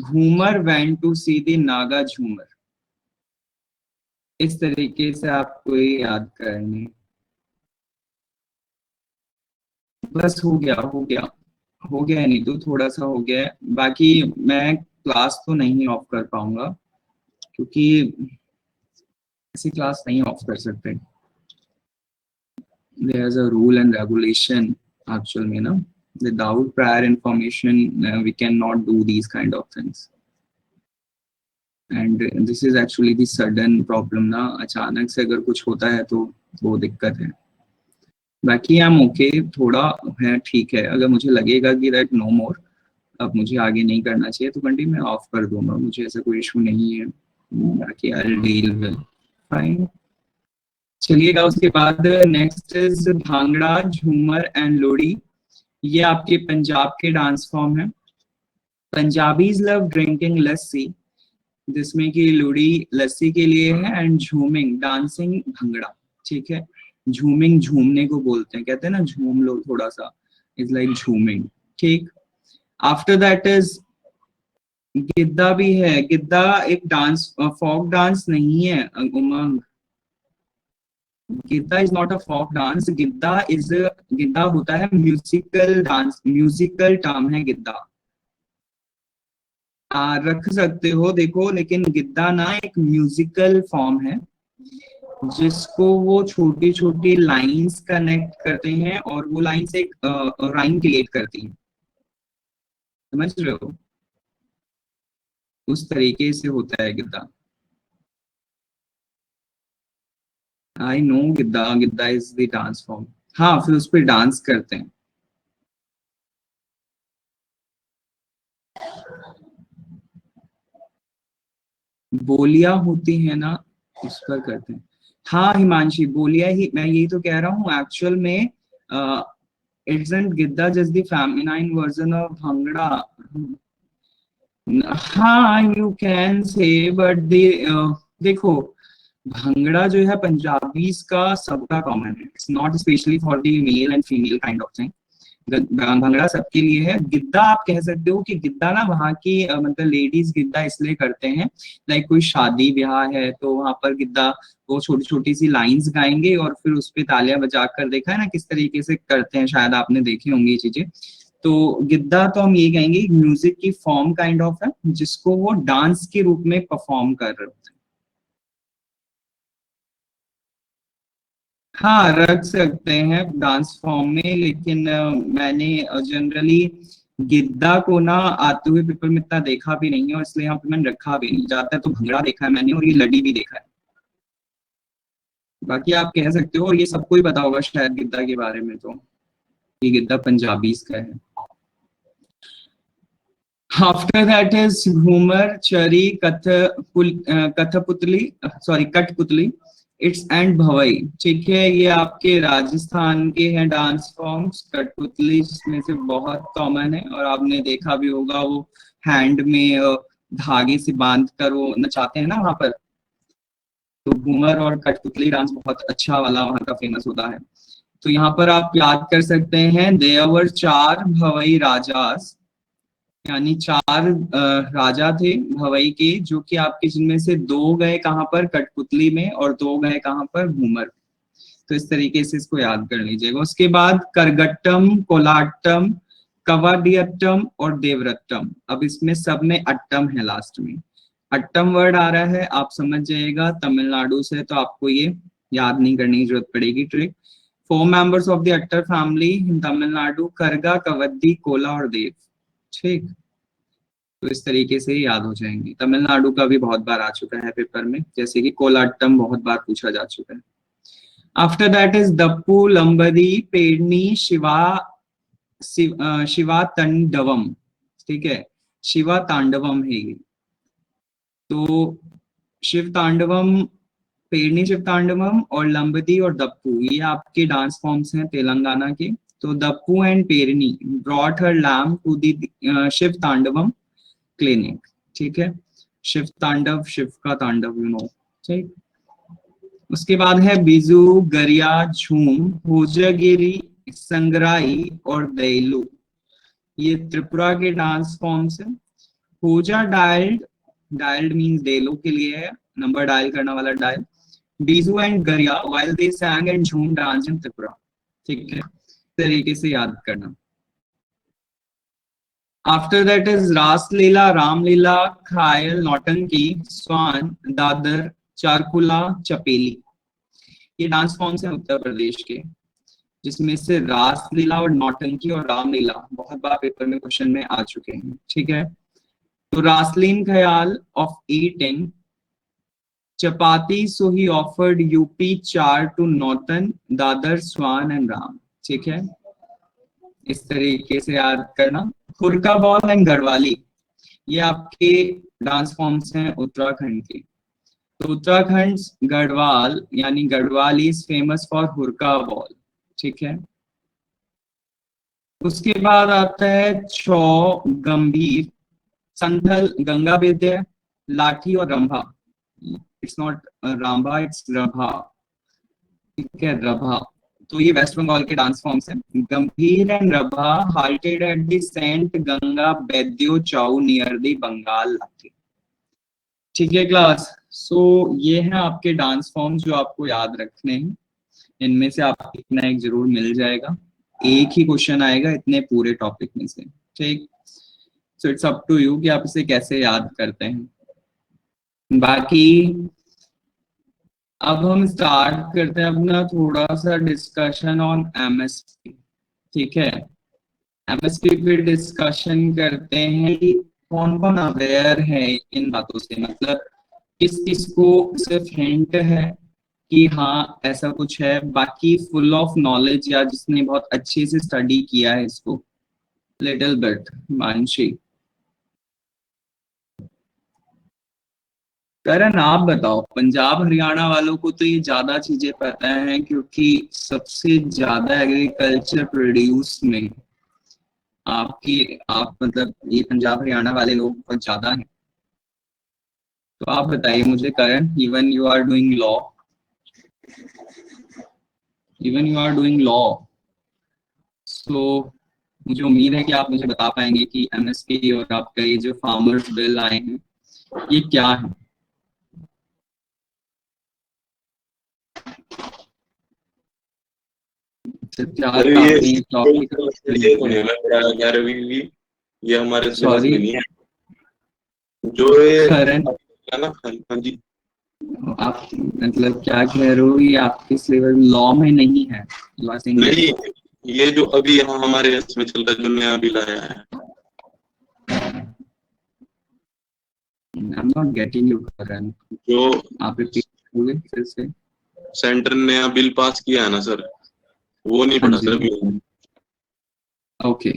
Ghoomar went to see the Naga Jhumar. इस तरीके से आपको ये याद करनी। बस हो गया, हो गया, हो गया, नहीं तो थोड़ा सा हो गया है। बाकी मैं क्लास तो नहीं ऑफ कर पाऊंगा, क्योंकि ऐसी क्लास नहीं ऑफ कर सकते। There is a rule and regulation actual में ना, without prior information we cannot do these kind of things। And this is actually the sudden problem ना, अचानक से अगर कुछ होता है तो वो दिक्कत है। बाकी आई एम ओके, थोड़ा है ठीक है। अगर मुझे लगेगा कि दैट नो मोर, अब मुझे आगे नहीं करना चाहिए तो बंटी मैं ऑफ कर दूंगा, मुझे ऐसा कोई इशू नहीं है। बाकी आई डील विल फाइन। चलिएगा, उसके बाद नेक्स्ट इज भांगड़ा, झूमर एंड लोहड़ी। ये आपके पंजाब के डांस फॉर्म है। पंजाबीज लव ड्रिंकिंग लस्सी, जिसमें कि लोहड़ी लस्सी के लिए है, एंड झूमिंग डांसिंग भंगड़ा। ठीक है, झूमिंग झूमने को बोलते हैं, कहते हैं ना झूम लो थोड़ा सा, इज लाइक झूमिंग। ठीक। आफ्टर दैट इज गिद्दा भी है। गिद्दा एक डांस, फोक डांस नहीं है उमंग। Giddha is not a folk dance. Giddha होता है म्यूजिकल डांस, म्यूजिकल टर्म है गिद्दा। रख सकते हो देखो, लेकिन गिद्दा ना एक म्यूजिकल फॉर्म है जिसको वो छोटी छोटी लाइंस कनेक्ट करते हैं और वो लाइंस एक राइम क्रिएट करती हैं। समझ रहे हो? उस तरीके से होता है Giddha. I know, Giddha Giddha is the dance form. हाँ, फिर उस पर डांस करते हैं। बोलियां होती है ना, उस पर करते हैं। हाँ हिमांशी, बोलियां ही, मैं यही तो कह रहा हूँ एक्चुअल में। It's Giddha just the feminine version of bhangra. हाँ यू कैन से, बट देखो, भंगड़ा जो है पंजाबीज का सबका कॉमन है, it's not specially for the male and female kind of thing. Bhangra सबके लिए है। गिद्दा आप कह सकते हो कि गिद्दा ना वहाँ की मतलब लेडीज गिद्दा इसलिए करते हैं, लाइक कोई शादी ब्याह है तो वहां पर गिद्दा वो छोटी छोटी सी लाइंस गाएंगे और फिर उस पे तालियां बजाकर, देखा है ना किस तरीके से करते हैं, शायद आपने देखी होंगी ये चीजें। तो गिद्दा तो हम ये कहेंगे म्यूजिक की फॉर्म काइंड ऑफ है जिसको वो डांस के रूप में परफॉर्म कर रहे होते हैं। हाँ रख सकते हैं डांस फॉर्म में, लेकिन मैंने जनरली गिद्दा को ना आते हुए पेपर में इतना देखा भी नहीं है, और इसलिए यहाँ पे मैंने रखा भी नहीं। जाता है तो भंगड़ा देखा है मैंने, और ये लड़ी भी देखा है। बाकी आप कह सकते हो, और ये सबको ही पता होगा शायद गिद्दा के बारे में, तो ये गिद्दा पंजाबीज का है। आफ्टर दैट इज घूमर, चरी, कठपुतली, सॉरी कठपुतली, इट्स एंड भवई। ठीक है, ये आपके राजस्थान के हैं डांस फॉर्म्स। कठपुतली जिसमें से बहुत कॉमन है, और आपने देखा भी होगा वो हैंड में धागे से बांध कर वो नचाते हैं ना वहां पर। तो घूमर और कठपुतली डांस बहुत अच्छा वाला वहां का फेमस होता है। तो यहाँ पर आप याद कर सकते हैं, देवर चार भवई राजास, यानी चार राजा थे भवई के, जो कि आपके जिनमें से दो गए कहाँ पर, कठपुतली में, और दो गए कहाँ पर, घूमर। तो इस तरीके से इसको याद कर लीजिएगा। उसके बाद करगट्टम, कोलाट्टम, कवाडियट्टम और देवरट्टम। अब इसमें सब में अट्टम है लास्ट में। अट्टम वर्ड आ रहा है, आप समझ जाइएगा तमिलनाडु से, तो आपको ये याद नहीं करने की जरूरत पड़ेगी trick. 4 members of the Attar family in Tamil Nadu, Karaga, Kavadi, Cola और देव। ठीक। तो इस तरीके से ही याद हो जाएंगी। तमिलनाडु का भी बहुत बार आ चुका है पेपर में, जैसे कि कोलाट्टम बहुत बार पूछा जा चुका है। After that is Dappu, लंबदी, पेडनी, Shiva Tandavam. ठीक है, शिवा तांडवम है ये। तो शिव तांडवम, पेरनी शिव तांडवम और लंबदी और दप्पू, ये आपके डांस फॉर्म्स हैं तेलंगाना के। तो Dappu and Perini brought her lamb to the Shiva Tandavam clinic. ठीक है, शिव तांडव, शिव का तांडव, यू नो। ठीक। उसके बाद है बिजू, गरिया, झूम, होजागिरी, संगराई और दैलू। ये त्रिपुरा के डांस फॉर्म्स है। होजा डायल्ड, डायल्ड मीन्स डेलो के लिए है, नंबर डायल करने वाला डायल। बीजू एंड गरिया while they sang and झूम डांस इन त्रिपुरा। ठीक है, तरीके से याद करना। आफ्टर दैट इज रासलीला, रामलीला, खायल, नौटंकी, स्वान, दादर, चारकुला, चपेली। ये डांस फॉर्म्स हैं उत्तर प्रदेश के, जिसमें से रासलीला और नौटंकी और रामलीला बहुत बार पेपर में क्वेश्चन में आ चुके हैं। ठीक है, तो रासलीन ख्याल of eating chapati, so he offered UP Char to Norton, Dadar, Swan and Ram. ठीक है, इस तरीके से याद करना। हुरका बॉल एंड गढ़वाली, ये आपके डांस फॉर्म्स हैं उत्तराखंड के। तो उत्तराखंड गढ़वाल यानी Garhwal is famous for Hurka Baul. ठीक है, उसके बाद आता है छौ गंभीर, संथल, गंगा विद्या, लाठी और Rambha. It's not Rambha, it's Rabha. ठीक है, रभा। तो ये वेस्ट बंगाल के डांस फॉर्म्स हैं। Gambhir and Rabha halted at the saint Ganga Baidyo Chhau near the Bengal Lathi. ठीक है क्लास, सो ये है आपके डांस फॉर्म्स जो आपको याद रखने हैं। इनमें से आपको इतना एक जरूर मिल जाएगा, एक ही क्वेश्चन आएगा इतने पूरे टॉपिक में से। ठीक, so it's up to you कि आप इसे कैसे याद करते हैं। बाकी अब हम स्टार्ट करते हैं अपना थोड़ा सा डिस्कशन ऑन एमएसपी। ठीक है, एमएसपी पे डिस्कशन करते हैं कि कौन कौन अवेयर है इन बातों से, मतलब किस किस को सिर्फ हिंट है कि हाँ ऐसा कुछ है, बाकी फुल ऑफ नॉलेज या जिसने बहुत अच्छे से स्टडी किया है इसको। Little bit Mansi. करण आप बताओ, पंजाब हरियाणा वालों को तो ये ज्यादा चीजें पता है क्योंकि सबसे ज्यादा एग्रीकल्चर प्रोड्यूस में आप मतलब ये पंजाब हरियाणा वाले लोग बहुत ज्यादा हैं। तो आप बताइए मुझे Karan, even you are doing law, so मुझे उम्मीद है कि आप मुझे बता पाएंगे कि एमएसपी और आपका ये जो फार्मर्स बिल आए हैं ये क्या है। ये हमारे सिलेबस सॉरी में नहीं है जो ये करण, है ना। हाँ जी, आप मतलब क्या कह रहे हो, ये आपके सिलेबस लॉ में नहीं है? नहीं, ये जो अभी यहाँ हमारे इसमें चल रहा है जो नया बिल आया है। I'm not getting you, करण। जो आप रिपीट करोगे फिर से? सेंटर ने नया बिल पास किया है ना सर, वो नहीं हाँ पढ़ा जी, सर अभी। ओके।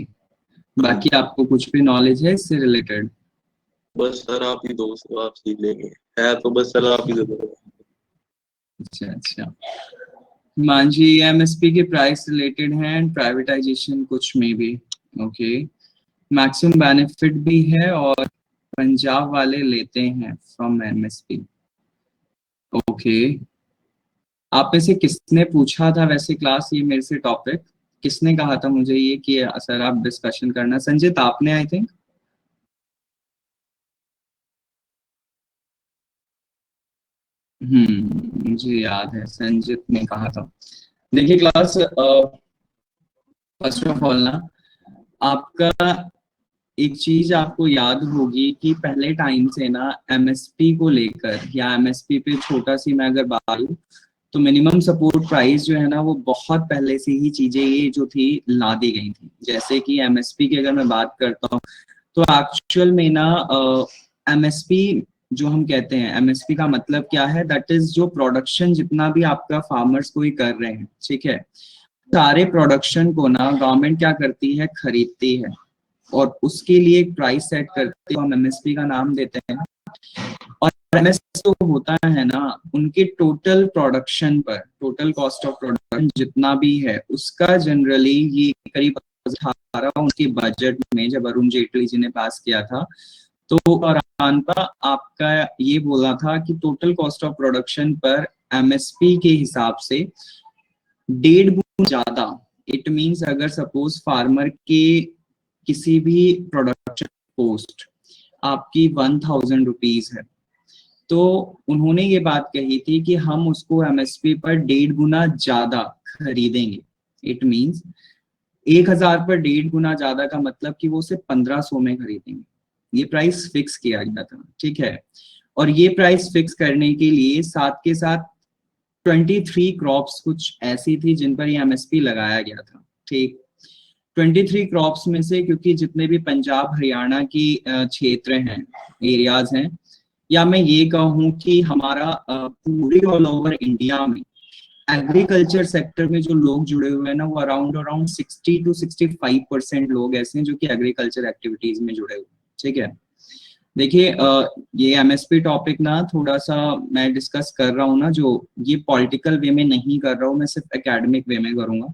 बाकी आपको कुछ भी नॉलेज है इससे रिलेटेड? बस सर आप ही दो, आप सीख लेंगे, है तो बस सर आप ही दे दो। अच्छा अच्छा, मांझी एमएसपी के प्राइस रिलेटेड है एंड प्राइवेटाइजेशन कुछ में भी। ओके, मैक्सिमम बेनिफिट भी है और पंजाब वाले लेते हैं फ्रॉम एमएसपी। ओके, आप में से किसने पूछा था वैसे क्लास ये मेरे से टॉपिक, किसने कहा था मुझे ये कि सर आप डिस्कशन करना? संजित आपने, आई थिंक। मुझे याद है संजित ने कहा था। देखिए क्लास, फर्स्ट ऑफ ऑल ना, आपका एक चीज आपको याद होगी कि पहले टाइम से ना एमएसपी को लेकर या एमएसपी पे छोटा सी मैं अगर बात करूं तो मिनिमम सपोर्ट प्राइस जो है ना वो बहुत पहले से ही चीजें ये जो थी ला दी गई थी। जैसे कि एमएसपी की अगर मैं बात करता हूँ तो एक्चुअल में ना एमएसपी जो हम कहते हैं, एमएसपी का मतलब क्या है, दैट इज जो प्रोडक्शन जितना भी आपका फार्मर्स को ही कर रहे हैं। ठीक है, सारे प्रोडक्शन को ना गवर्नमेंट क्या करती है, खरीदती है और उसके लिए एक प्राइस सेट करते हैं, हम एमएसपी का नाम देते हैं। और एमएसपी जो होता है ना उनके टोटल प्रोडक्शन पर, टोटल कॉस्ट ऑफ प्रोडक्शन जितना भी है उसका जनरली ये करीब 18 उनके बजट में जब अरुण जेटली जी ने पास किया था तो दौरान का आपका ये बोला था कि टोटल कॉस्ट ऑफ प्रोडक्शन पर एमएसपी के हिसाब से 1.5 गुना ज्यादा। इट मींस अगर सपोज फार्मर के किसी भी प्रोडक्शन कॉस्ट आपकी 1000 रुपीज है तो उन्होंने ये बात कही थी कि हम उसको एमएसपी पर 1.5 गुना ज्यादा खरीदेंगे। इट मींस 1000 पर 1.5 गुना ज्यादा का मतलब कि वो सिर्फ 1500 में खरीदेंगे। ये प्राइस फिक्स किया गया था। ठीक है, और ये प्राइस फिक्स करने के लिए साथ के साथ 23 क्रॉप्स कुछ ऐसी थी जिन पर ये एमएसपी लगाया गया था। ठीक, 23 क्रॉप्स में से, क्योंकि जितने भी पंजाब हरियाणा की क्षेत्र हैं, एरियाज हैं, या मैं ये कहूँ कि हमारा पूरे ऑल ओवर इंडिया में एग्रीकल्चर सेक्टर में जो लोग जुड़े हुए हैं ना, वो अराउंड 60 to 65% लोग ऐसे हैं जो कि एग्रीकल्चर एक्टिविटीज में जुड़े हुए हैं। ठीक है, देखिए ये एमएसपी टॉपिक ना थोड़ा सा मैं डिस्कस कर रहा हूँ ना, जो ये पॉलिटिकल वे में नहीं कर रहा हूँ, मैं सिर्फ एकेडमिक वे में करूंगा,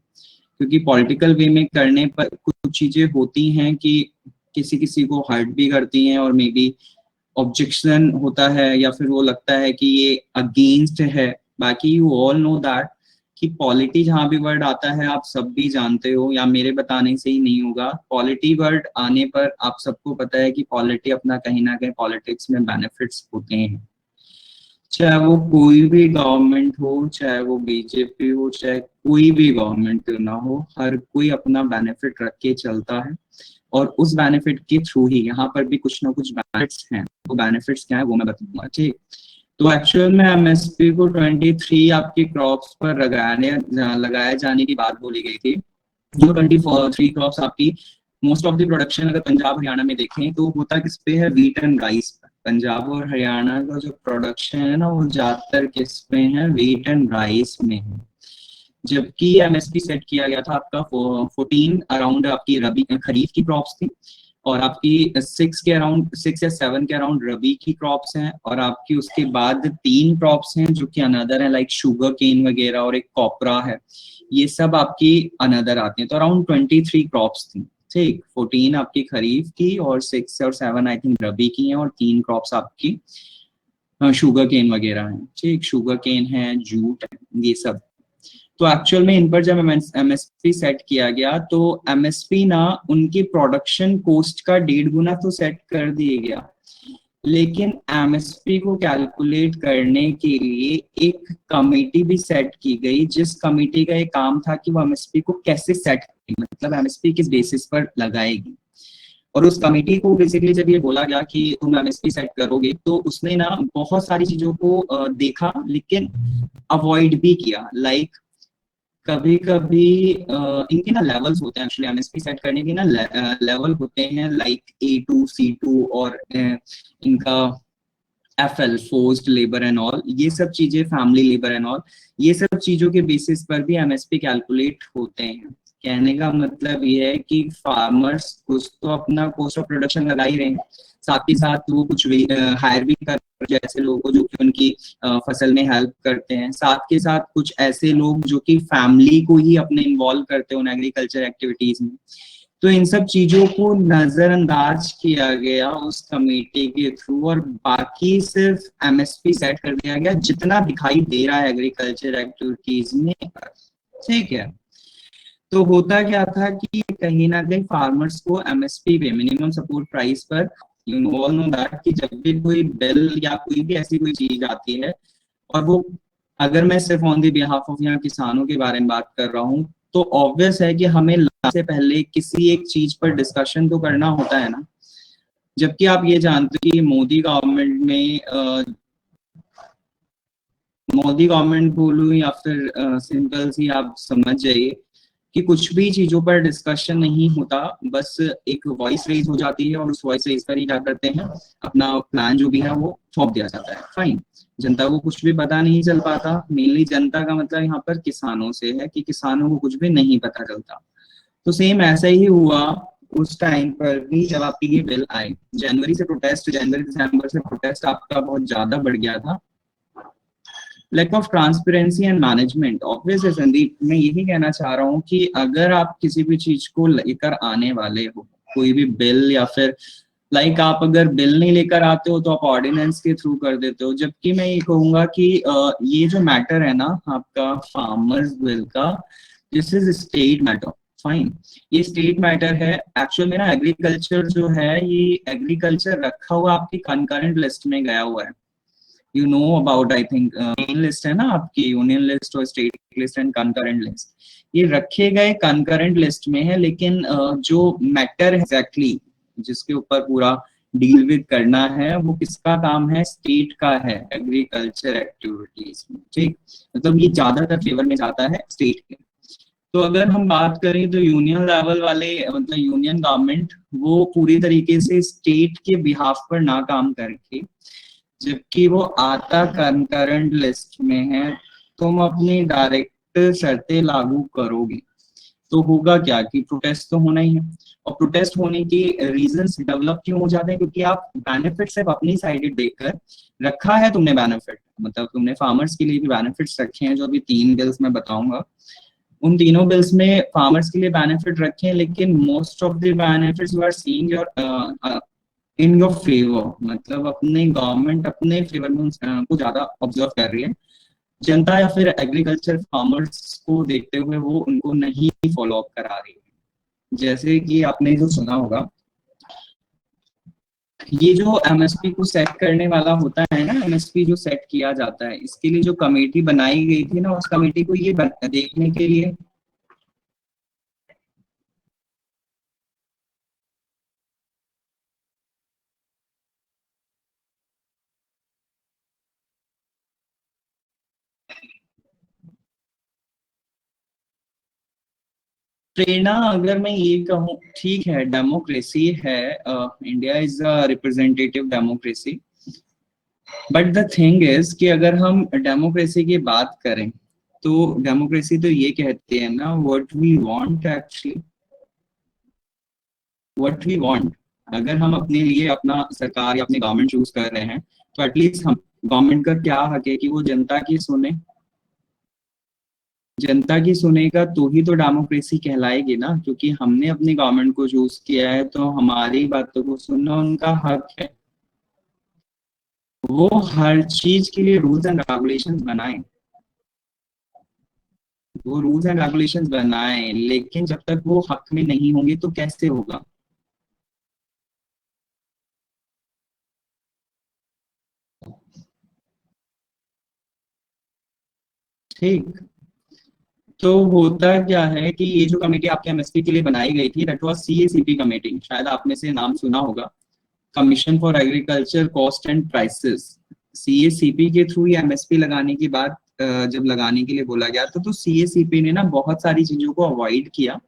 क्योंकि पॉलिटिकल वे में करने पर कुछ चीजें होती हैं कि किसी किसी को हर्ट भी करती हैं, और मे बी ऑब्जेक्शन होता है, या फिर वो लगता है कि ये अगेंस्ट है। बाकी यू ऑल नो दैट कि पॉलिटी जहाँ भी वर्ड आता है आप सब भी जानते हो, या मेरे बताने से ही नहीं होगा, पॉलिटी वर्ड आने पर आप सबको पता है कि पॉलिटी अपना कहीं ना कहीं पॉलिटिक्स में बेनिफिट्स होते हैं। चाहे वो कोई भी गवर्नमेंट हो, चाहे वो बीजेपी हो, चाहे कोई भी गवर्नमेंट ना हो, हर कोई अपना बेनिफिट रख के चलता है, और उस बेनिफिट के थ्रू ही यहाँ पर भी कुछ ना कुछ बेनिफिट्स हैं। वो बेनिफिट्स क्या है वो मैं बताऊंगा। ठीक, तो एक्चुअल में एमएसपी को 23 आपकी क्रॉप्स पर लगाए जाने की बात बोली गई थी। जो 23 क्रॉप्स आपकी मोस्ट ऑफ द प्रोडक्शन अगर पंजाब हरियाणा में देखें तो होता किस पे है, व्हीट एंड राइस पर। पंजाब और हरियाणा का जो प्रोडक्शन है ना, वो ज्यादातर किस पे है, व्हीट एंड राइस में है। जबकि एमएसपी सेट किया गया था आपका 14 अराउंड आपकी रबी खरीफ की क्रॉप्स थी, और आपकी 6 या 7 के अराउंड रबी की क्रॉप्स हैं, और आपकी उसके बाद 3 क्रॉप्स हैं जो कि अनदर है, लाइक शुगर केन वगैरह, और एक कॉपरा है। ये सब आपकी अनदर आते हैं, तो अराउंड 23 क्रॉप्स थी। ठीक, 14 आपकी खरीफ की, और 6 और 7 आई थिंक रबी की हैं, और 3 क्रॉप्स आपकी शुगर केन वगैरह हैं। ठीक, शुगर केन है, जूट है, ये सब। तो एक्चुअल में इन पर जब एमएसपी सेट किया गया, तो एमएसपी ना उनकी प्रोडक्शन कॉस्ट का 1.5 गुना तो सेट कर दिया गया, लेकिन एमएसपी को कैलकुलेट करने के लिए एक कमेटी भी सेट की गई, जिस कमेटी का एक काम था कि वो एमएसपी को कैसे सेट करेगी, मतलब एमएसपी किस बेसिस पर लगाएगी। और उस कमेटी को बेसिकली जब ये बोला गया कि तुम एमएसपी सेट करोगे, तो उसने ना बहुत सारी चीजों को देखा, लेकिन अवॉइड भी किया। लाइक कभी कभी इनके ना लेवल्स होते हैं, एक्चुअली एमएसपी सेट करने के ना लेवल होते हैं, लाइक A2 C2, और इनका FL forced labour and all, ये सब चीजें, फैमिली लेबर एंड ऑल, ये सब चीजों के बेसिस पर भी एमएसपी कैलकुलेट होते हैं। कहने का मतलब ये है कि फार्मर्स कुछ तो अपना कॉस्ट ऑफ प्रोडक्शन लगा ही रहे हैं, साथ ही साथ वो कुछ हायर भी कर जैसे लोगों को जो कि उनकी फसल में हेल्प करते हैं, साथ के साथ कुछ ऐसे लोग जो कि फैमिली को ही अपने इन्वॉल्व करते हैं उन एग्रीकल्चर एक्टिविटीज में। तो इन सब चीजों को नजरअंदाज किया गया उस कमेटी के थ्रू, और बाकी सिर्फ एमएसपी सेट कर दिया गया जितना दिखाई दे रहा है एग्रीकल्चर एक्टिविटीज में। ठीक है, तो होता क्या था कि कहीं ना कहीं फार्मर्स को एमएसपी पे, मिनिमम सपोर्ट प्राइस पर, यू ऑल नो दैट कि जब भी कोई बिल या कोई भी ऐसी कोई चीज आती है, और वो अगर मैं सिर्फ ऑन द बिहाफ ऑफ यहाँ किसानों के बारे में बात कर रहा हूँ, तो ऑब्वियस है कि हमें से पहले किसी एक चीज पर डिस्कशन तो करना होता है ना। जबकि आप ये जानते हो कि मोदी गवर्नमेंट में मोदी गवर्नमेंट बोलूं या फिर सिंपल सी आप समझ जाइए कि कुछ भी चीजों पर डिस्कशन नहीं होता, बस एक वॉइस रेज हो जाती है, और उस वॉइस रेज पर ही क्या करते हैं, अपना प्लान जो भी है वो सौंप दिया जाता है। फाइन, जनता को कुछ भी पता नहीं चल पाता। मेनली जनता का मतलब यहाँ पर किसानों से है कि किसानों को कुछ भी नहीं पता चलता। तो सेम ऐसा ही हुआ उस टाइम पर भी, जब आपकी ये बिल आई, जनवरी दिसंबर से प्रोटेस्ट आपका बहुत ज्यादा बढ़ गया था। Lack of transparency and management, obvious है संदीप, मैं यही कहना चाह रहा हूँ कि अगर आप किसी भी चीज को लेकर आने वाले हो, कोई भी बिल, या फिर लाइक आप अगर बिल नहीं लेकर आते हो तो आप ऑर्डिनेंस के थ्रू कर देते हो। जबकि मैं ये कहूंगा कि ये जो मैटर है ना आपका फार्मर्स बिल का, this is state matter. Fine, ये स्टेट मैटर है। एक्चुअल में ना एग्रीकल्चर जो है, ये एग्रीकल्चर रखा हुआ आपकी कंकरेंट लिस्ट में गया हुआ है। You know about, I think main list है ना आपकी, यूनियन लिस्ट और state list and concurrent list, ये रखे गए कंकरेंट लिस्ट में है। लेकिन जो मैटर है एग्जैक्टली जिसके ऊपर पूरा डील विद करना है, वो किसका काम है, स्टेट का है, एग्रीकल्चर एक्टिविटीज में। ठीक, मतलब ये ज्यादातर फेवर में जाता है स्टेट के। तो अगर हम बात करें तो यूनियन लेवल वाले, मतलब यूनियन गवर्नमेंट, वो पूरी तरीके से स्टेट के बिहाफ पर ना काम करके, जबकि वो आता कंकरेंट लिस्ट में है, तुम अपनी डायरेक्ट शर्तें लागू करोगे, तो होगा क्या कि प्रोटेस्ट तो होना ही है। और प्रोटेस्ट होने के रीजंस डेवलप क्यों हो जाते हैं, क्योंकि आप बेनिफिट सिर्फ अपनी साइड देखकर रखा है तुमने बेनिफिट, मतलब तुमने फार्मर्स के लिए भी बेनिफिट्स रखे हैं, जो अभी 3 बिल्स मैं बताऊंगा। उन तीनों बिल्स में फार्मर्स के लिए बेनिफिट रखे हैं, लेकिन most of the benefits you are seeing your in your favour, मतलब अपने गवर्नमेंट अपने फेवर में को ज्यादा ऑब्जर्व कर रही है। जनता या फिर एग्रीकल्चर फार्मर्स को देखते हुए वो उनको नहीं फॉलो अप करा रही है। जैसे कि आपने जो सुना होगा, ये जो एमएसपी को सेट करने वाला होता है ना, एमएसपी जो सेट किया जाता है, इसके लिए जो कमेटी बनाई गई थी ना, उस कमेटी को ये देखने के लिए, प्रेरणा, अगर मैं ये कहूँ, ठीक है डेमोक्रेसी है, India is a representative democracy, but the thing is कि अगर हम डेमोक्रेसी की बात करें, तो डेमोक्रेसी तो ये कहते हैं ना, what we want actually, what we want. अगर हम अपने लिए अपना सरकार या अपने गवर्नमेंट चूज कर रहे हैं, तो एटलीस्ट हम, गवर्नमेंट का क्या हक है कि वो जनता की सुने, जनता की सुनेगा तो ही तो डेमोक्रेसी कहलाएगी ना, क्योंकि हमने अपनी गवर्नमेंट को चूज किया है, तो हमारी बातों को सुनना उनका हक है। वो हर चीज के लिए रूल्स एंड रेगुलेशंस बनाए, वो रूल्स एंड रेगुलेशंस बनाए, लेकिन जब तक वो हक में नहीं होंगे तो कैसे होगा। ठीक। तो होता क्या है कि ये जो कमेटी आपके एमएसपी के लिए बनाई गई थी, दैट वाज सीएसीपी कमेटी, शायद आपने से नाम सुना होगा, commission for agriculture cost and prices. CACP के थ्रू ये एमएसपी लगाने की बात, जब लगाने के लिए बोला गया तो सीएसीपी ने ना बहुत सारी चीजों को अवॉइड किया।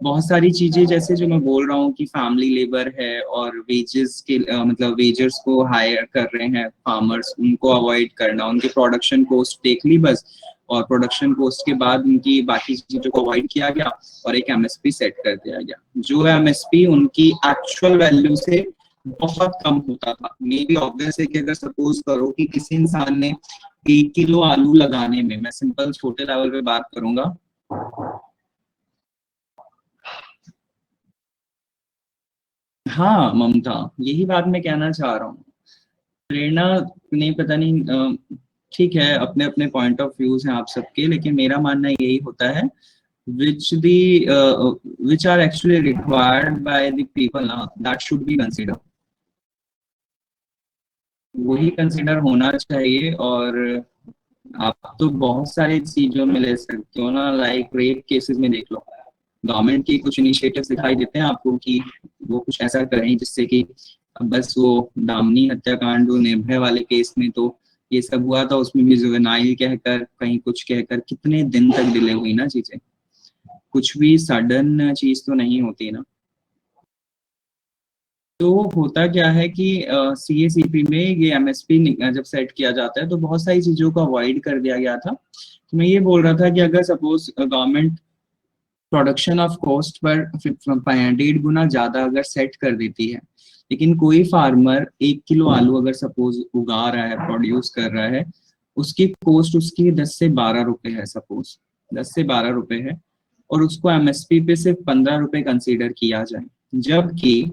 बहुत सारी चीजें, जैसे जो मैं बोल रहा हूँ कि फैमिली लेबर है और वेजेस के, मतलब वेजर्स को हायर कर रहे हैं फार्मर्स, उनको अवॉइड करना, उनके प्रोडक्शन कॉस्ट देख ली बस, और प्रोडक्शन कॉस्ट के बाद उनकी बाकी चीजों को अवॉइड किया गया और एक एमएसपी सेट कर दिया गया, जो एमएसपी उनकी एक्चुअल वैल्यू से बहुत कम होता था। मे बी ऑब्वियस है कि अगर सपोज करो कि किसी इंसान ने 1 किलो आलू लगाने में, मैं सिंपल छोटे लेवल पे बात करूंगा, हाँ ममता, यही बात मैं कहना चाह रहा हूँ। प्रेरणा ने पता नहीं, ठीक है अपने अपने पॉइंट ऑफ व्यूज हैं आप सबके, लेकिन मेरा मानना यही होता है, which the which are actually required by the people ना, that should be considered, वही कंसिडर होना चाहिए। और आप तो बहुत सारी चीजों में ले सकते हो ना, लाइक रेप केसेस में देख लो, गवर्नमेंट की कुछ इनिशिएटिव्स दिखाई देते हैं आपको कि वो कुछ ऐसा करें जिससे कि, बस वो दामिनी हत्याकांड जो निर्भया वाले केस में तो ये सब हुआ था, उसमें भी जुवेनाइल कहकर कहीं कुछ कहकर कितने दिन तक डिले हुई ना चीजें, कुछ भी सडन चीज तो नहीं होती ना। तो होता क्या है कि सीएसीपी में ये एमएसपी जब सेट किया जाता है तो बहुत सारी चीजों को अवॉइड कर दिया गया था। तो मैं ये बोल रहा था कि अगर suppose government production of cost per 1.5 गुना ज्यादा अगर सेट कर देती है, लेकिन कोई फार्मर 1 किलो आलू अगर सपोज उगा रहा है, प्रोड्यूस कर रहा है, उसकी कॉस्ट उसकी 10 से 12 रुपए है, सपोज 10 से 12 रुपए है, और उसको एमएसपी पे सिर्फ 15 रुपए कंसीडर किया जाए, जबकि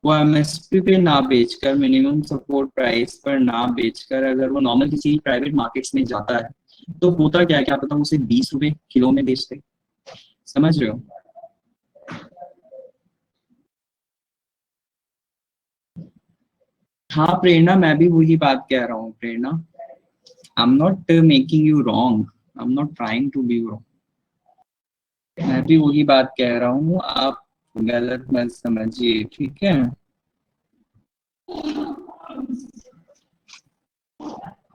वो एमएसपी पे ना बेचकर, मिनिमम सपोर्ट प्राइस पर ना बेचकर, अगर वो नॉर्मल किसी प्राइवेट मार्केट्स में जाता है, तो होता क्या पता उसे 20 रुपए किलो में बेचते। समझ रहे हो। हाँ प्रेरणा, मैं भी वही बात कह रहा हूँ Prerna, I am not making you wrong, I am not trying to be wrong, मैं भी वही बात कह रहा हूँ, आप गलत मत समझिए, ठीक है।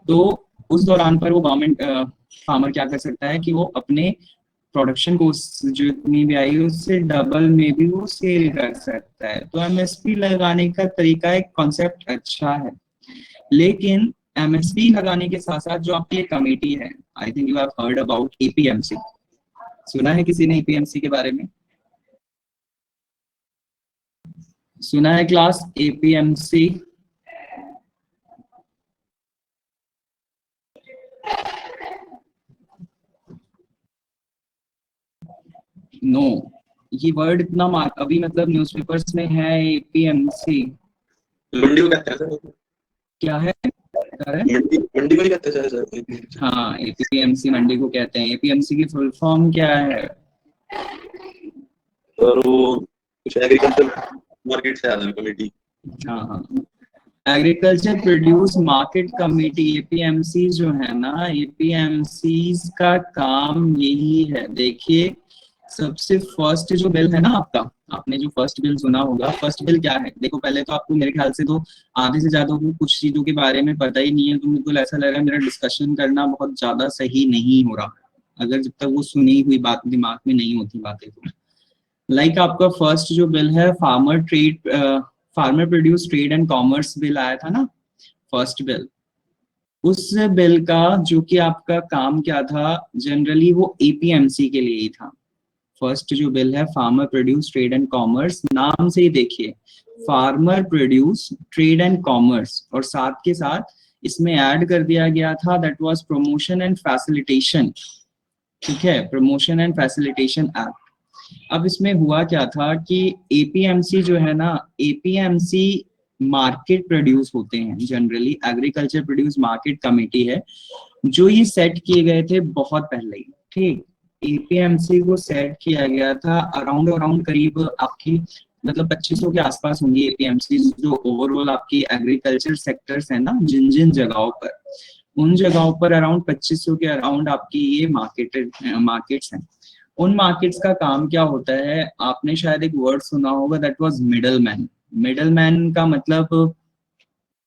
तो उस दौरान पर वो गवर्नमेंट फार्मर क्या कर सकता है कि वो अपने प्रोडक्शन कॉस्ट जितनी भी आई उससे डबल में भी वो सेल कर सकता है। तो एमएसपी लगाने का तरीका, एक कॉन्सेप्ट अच्छा है, लेकिन एमएसपी लगाने के साथ साथ जो आपकी कमेटी है, I think you have heard about APMC, सुना है किसी ने एपीएमसी के बारे में? सुना है क्लास एपीएमसी? नो, ये वर्ड इतना अभी मतलब न्यूज़पेपर्स में है एपीएमसी। मंडी को कहते हैं सर, क्या है? मंडी को ही कहते हैं सर। हाँ, एपीएमसी मंडी को कहते हैं। एपीएमसी की फुल फॉर्म क्या है? और वो कुछ एग्रीकल्चर मार्केट से आधा कमेटी। हाँ हाँ, agriculture produce market committee, APMC जो है ना, एपीएमसी का काम यही है। देखिए, सबसे फर्स्ट जो बिल है ना आपका, आपने जो फर्स्ट बिल सुना होगा, फर्स्ट बिल क्या है? देखो, पहले तो आपको मेरे ख्याल से तो आधे से ज्यादा को कुछ चीजों के बारे में पता ही नहीं है, तो मुझे ऐसा लग रहा है मेरा डिस्कशन करना बहुत ज्यादा सही नहीं हो रहा, अगर जब तक वो सुनी हुई बात दिमाग में नहीं होती बातें तो। लाइक आपका फर्स्ट जो बिल है, farmer produce trade and commerce bill आया था ना, फर्स्ट बिल। उस बिल का जो कि आपका काम क्या था, जनरली वो एपीएमसी के लिए ही था। फर्स्ट जो बिल है, farmer produce trade and commerce, नाम से ही देखिए, farmer produce trade and commerce, और साथ के साथ इसमें ऐड कर दिया गया था that was promotion and facilitation. ठीक है, प्रमोशन एंड फैसिलिटेशन एक्ट। अब इसमें हुआ क्या था कि एपीएमसी जो है ना, एपीएमसी मार्केट प्रोड्यूस होते हैं, generally agriculture produce market committee है, जो ये सेट किए गए थे बहुत पहले ही। ठीक, एपीएमसी को सेट किया गया था अराउंड करीब आपकी मतलब 2500 के आसपास होंगी एपीएमसी, जो ओवरऑल आपकी एग्रीकल्चर सेक्टर्स है ना, जिन जिन जगहों पर, उन जगहों पर अराउंड 2500 के अराउंड आपकी ये मार्केट्स हैं। उन मार्केट्स का काम क्या होता है, आपने शायद एक वर्ड सुना होगा, दैट वाज मिडलमैन। मिडलमैन का मतलब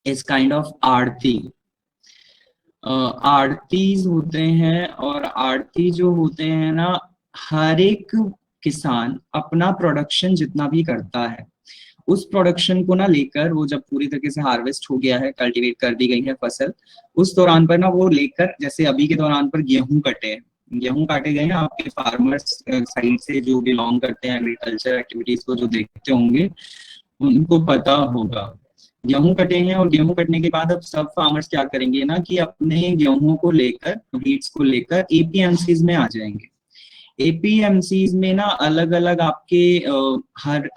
इज काइंड ऑफ आड़ती। आड़तीज होते हैं, और आड़ती जो होते हैं ना, हर एक किसान अपना प्रोडक्शन जितना भी करता है, उस प्रोडक्शन को ना लेकर, वो जब पूरी तरीके से हार्वेस्ट हो गया है, कल्टीवेट कर दी गई है फसल, उस दौरान पर ना वो लेकर, जैसे अभी के दौरान पर गेहूं कटे हैं, गेहूं काटे गए हैं, आपके फार्मर्स साइड से जो बिलोंग करते हैं एग्रीकल्चर एक्टिविटीज को जो देखते होंगे उनको पता होगा। गेहूं कटे हैं, और गेहूं कटने के बाद अब सब फार्मर्स क्या करेंगे ना कि अपने गेहूं को लेकर, वीट्स को लेकर एपीएमसीज में आ जाएंगे। एपीएमसीज में ना अलग अलग आपके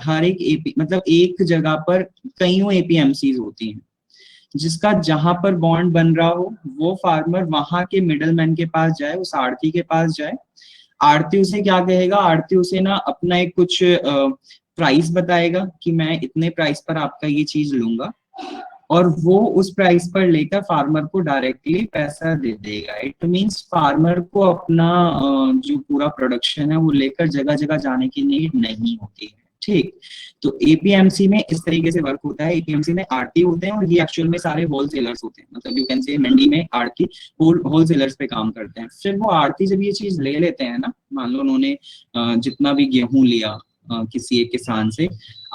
हर एक एपी मतलब एक जगह पर कईयों एपीएमसीज होती हैं, जिसका जहां पर बॉन्ड बन रहा हो, वो फार्मर वहां के मिडलमैन के पास जाए, उस आड़ती के पास जाए। आड़ती उसे क्या कहेगा, आड़ती उसे ना अपना एक कुछ प्राइस बताएगा कि मैं इतने प्राइस पर आपका ये चीज लूंगा, और वो उस प्राइस पर लेकर फार्मर को डायरेक्टली पैसा दे देगा। इट मींस फार्मर को अपना जो पूरा प्रोडक्शन है वो लेकर जगह जगह जाने की नीड नहीं होती है। ठीक, तो एपीएमसी में इस तरीके से वर्क होता है। एपीएमसी में आरटी होते हैं, और ये एक्चुअल में सारे होलसेलर्स होते हैं, मतलब यू कैन से मंडी में आरती होलसेलर्स पे काम करते हैं। फिर वो आरती जब ये चीज ले लेते हैं ना, मान लो उन्होंने जितना भी गेहूं लिया किसी एक किसान से,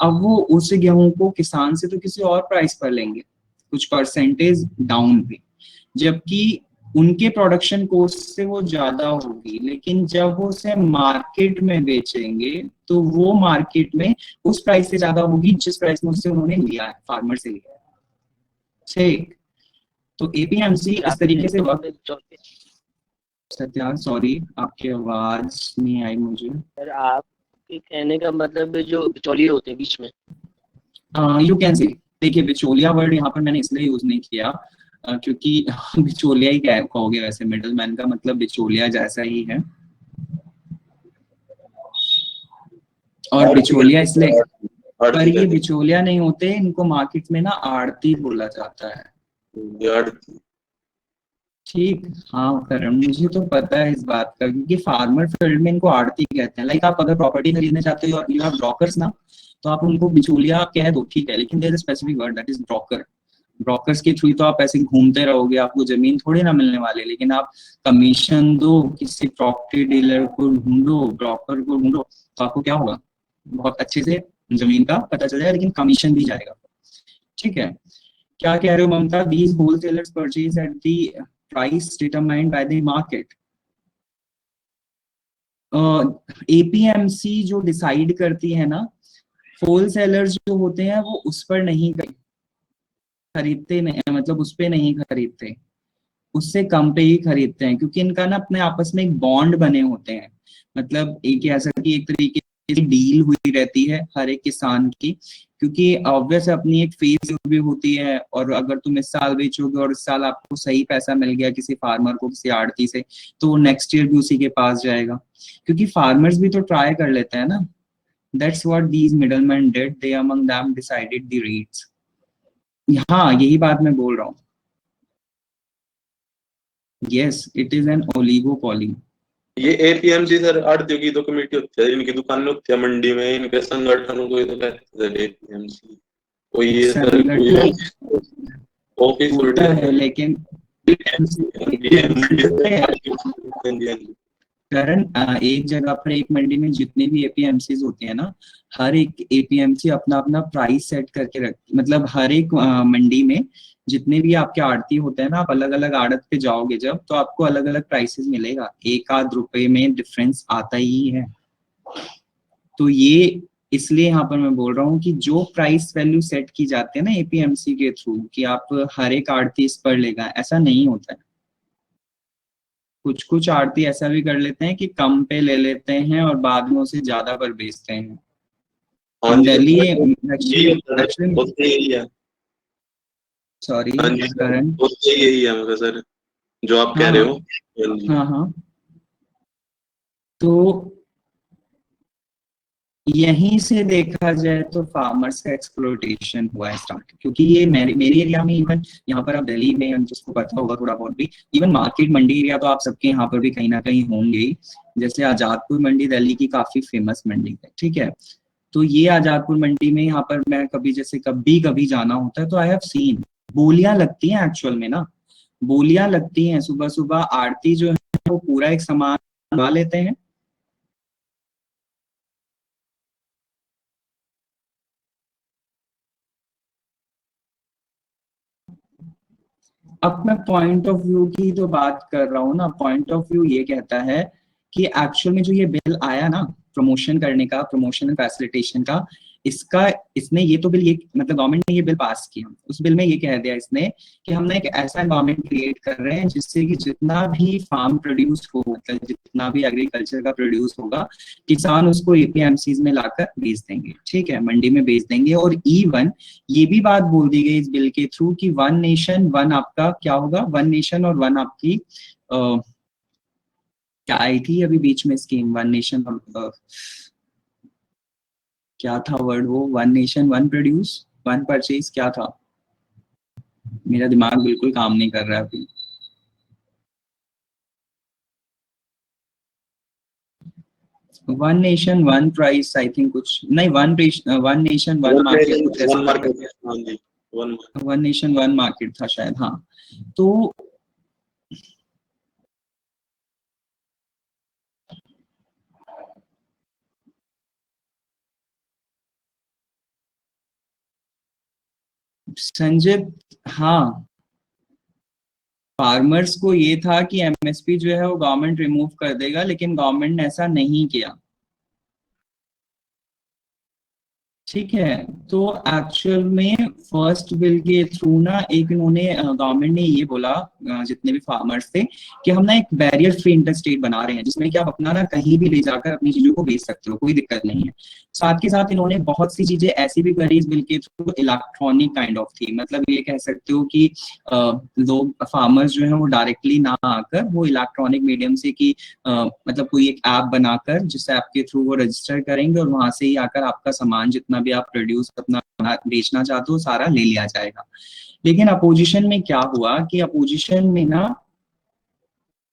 अब वो उस गेहूं को किसान से तो किसी और प्राइस पर लेंगे, कुछ परसेंटेज डाउन पे, जबकि उनके प्रोडक्शन कॉस्ट से वो ज्यादा होगी, लेकिन जब वो उसे मार्केट में बेचेंगे तो वो मार्केट में उस प्राइस से ज्यादा होगी जिस प्राइस में उससे उन्होंने लिया है, फार्मर से लिया है। ठीक, तो एपीएमसी इस तरीके से वर्क। सत्या, सॉरी आपकी आवाज नहीं आई मुझे। सर, आपके कहने का मतलब जो बिचौलिए होते हैं बीच में, यू कैन से, देखिए बिचौलिया वर्ड यहाँ पर मैंने इसलिए यूज नहीं किया क्योंकि बिचौलिया ही क्या कहोगे, वैसे मिडल मैन का मतलब बिचौलिया जैसा ही है, और बिचौलिया इसलिए, पर ये बिचौलिया नहीं होते, इनको मार्केट में ना आड़ती बोला जाता है। ठीक, हाँ करण, मुझे तो पता है इस बात का, क्योंकि फार्मर फील्ड में इनको आड़ती कहते हैं। लाइक आप अगर प्रॉपर्टी खरीदने चाहते हो और यू हैव ब्रोकर्स ना, तो आप उनको बिचौलिया कह दो, ठीक है, लेकिन there is a specific word that is broker. Brokers के थ्रू तो आप ऐसे घूमते रहोगे, आपको जमीन थोड़ी ना मिलने वाली, लेकिन आप कमीशन दो, किसी प्रॉपर्टी डीलर को ढूंढो, ब्रोकर को ढूंढो, तो आपको क्या होगा, बहुत अच्छे से जमीन का पता चल जाएगा, लेकिन कमीशन भी जाएगा। ठीक है, क्या कह रहे हो Mamta? These wholesalers purchase at the price determined by the market. APMC जो डिसाइड करती है ना, होलसेलर्स जो होते हैं वो उस पर नहीं खरीदते, नहीं मतलब उस पे नहीं खरीदते, उससे कम पे ही खरीदते हैं, क्योंकि इनका ना अपने आपस में एक बॉन्ड बने होते हैं। मतलब एक ऐसा कि एक तरीके से डील हुई रहती है हर एक किसान की, क्योंकि ऑब्वियस अपनी एक फीस भी होती है, और अगर तुम इस साल बेचोगे और इस साल आपको सही पैसा मिल गया किसी फार्मर को, किसी आड़ती से, तो नेक्स्ट ईयर भी उसी के पास जाएगा, क्योंकि फार्मर्स भी तो ट्राई कर लेते हैं ना। That's what these middleman did, they among them decided the rates. हाँ, यही बात मैं बोल रहा हूँ। Yes, it is an oligopoly. ये एपीएमसी सर आड़तियों की तो कमेटी होती है, इनकी दुकान होती है मंडी में, इनके संगठनों को तो कहते हैं एपीएमसी। कोई ये सर कोई ऑफिस होता है, लेकिन करण एक जगह पर एक मंडी में जितने भी एपीएमसी होती है ना, हर एक एपीएमसी अपना अपना प्राइस सेट करके रखती, मतलब हर एक मंडी में जितने भी आपके आड़ती होते हैं ना, आप अलग अलग आड़त पे जाओगे जब, तो आपको अलग अलग प्राइसेस मिलेगा, एक आध रुपए में डिफरेंस आता ही है। तो ये इसलिए यहाँ पर मैं बोल रहा हूँ कि जो प्राइस वैल्यू सेट की जाती है ना एपीएमसी के थ्रू, कि आप हर एक आड़ती इस पर लेगा, ऐसा नहीं होता है। कुछ कुछ आड़ती ऐसा भी कर लेते हैं कि कम पे ले लेते हैं और बाद में उसे ज्यादा पर बेचते हैं। हाँ इन जी, दिल्ली यही है। सॉरी हाँ जी करण, यही है मगर सर, जो आप कह हाँ रहे हो। हाँ हाँ, तो यहीं से देखा जाए तो फार्मर्स का एक्सप्लोटेशन हुआ है स्टार्ट, क्योंकि ये मेरी एरिया में, इवन यहाँ पर आप दिल्ली में, जिसको पता होगा थोड़ा बहुत भी, इवन मार्केट मंडी एरिया तो आप सबके यहाँ पर भी कहीं ना कहीं होंगे ही। जैसे आजादपुर मंडी दिल्ली की काफी फेमस मंडी है, ठीक है। तो ये आजादपुर मंडी में यहाँ पर मैं कभी जैसे कभी कभी जाना होता है, तो आई हैव सीन बोलियां लगती हैं एक्चुअल में ना, बोलियां लगती हैं सुबह सुबह, आरती जो है वो पूरा एक सामान ला लेते हैं। अब मैं पॉइंट ऑफ व्यू की तो बात कर रहा हूँ ना, पॉइंट ऑफ व्यू ये कहता है कि एक्चुअल में जो ये बिल आया ना प्रमोशन करने का, प्रमोशन एंड फैसिलिटेशन का, इसका इसने ये तो बिल, ये मतलब गवर्नमेंट ने ये बिल पास किया, उस बिल में ये कह दिया इसने कि हम ना एक ऐसा एनवायरमेंट क्रिएट कर रहे हैं जिससे कि जितना भी फार्म प्रोड्यूस हो, मतलब जितना भी एग्रीकल्चर का प्रोड्यूस होगा, किसान उसको एपीएमसीज में लाकर बेच देंगे, ठीक है, मंडी में बेच देंगे। और इवन ये भी बात बोल दी गई इस बिल के थ्रू कि वन नेशन वन आपका क्या होगा, वन नेशन और वन आपकी क्या आई थी अभी बीच में स्कीम, वन नेशन और क्या था वर्ड वो, one nation one produce one purchase, क्या था, मेरा दिमाग बिल्कुल काम नहीं कर रहा है अभी। One nation one price, I think कुछ नहीं, वन नेशन वन मार्केट, कुछ ऐसा वन नेशन वन मार्केट था शायद, हाँ। तो संजय, हाँ, फार्मर्स को ये था कि एमएसपी जो है वो गवर्नमेंट रिमूव कर देगा, लेकिन गवर्नमेंट ने ऐसा नहीं किया, ठीक है। तो एक्चुअल में फर्स्ट बिल के थ्रू ना एक इन्होंने गवर्नमेंट ने ये बोला जितने भी फार्मर्स थे कि हम ना एक बैरियर फ्री इंटरस्टेट बना रहे हैं, जिसमें कि आप अपना ना कहीं भी ले जाकर अपनी चीजों को बेच सकते हो, कोई दिक्कत नहीं है। साथ के साथ इन्होंने बहुत सी चीजें ऐसी भी करी इस बिल के थ्रू, इलेक्ट्रॉनिक काइंड ऑफ थी, मतलब ये कह सकते हो कि लोग फार्मर्स जो है वो डायरेक्टली ना आकर वो इलेक्ट्रॉनिक मीडियम से कि मतलब कोई एक ऐप बनाकर जिस ऐप के थ्रू वो रजिस्टर करेंगे और वहां से ही आकर आपका सामान जितना भी आप प्रोड्यूस अपना बेचना चाहते हो सारा ले लिया जाएगा। लेकिन अपोजिशन में क्या हुआ कि अपोजिशन में ना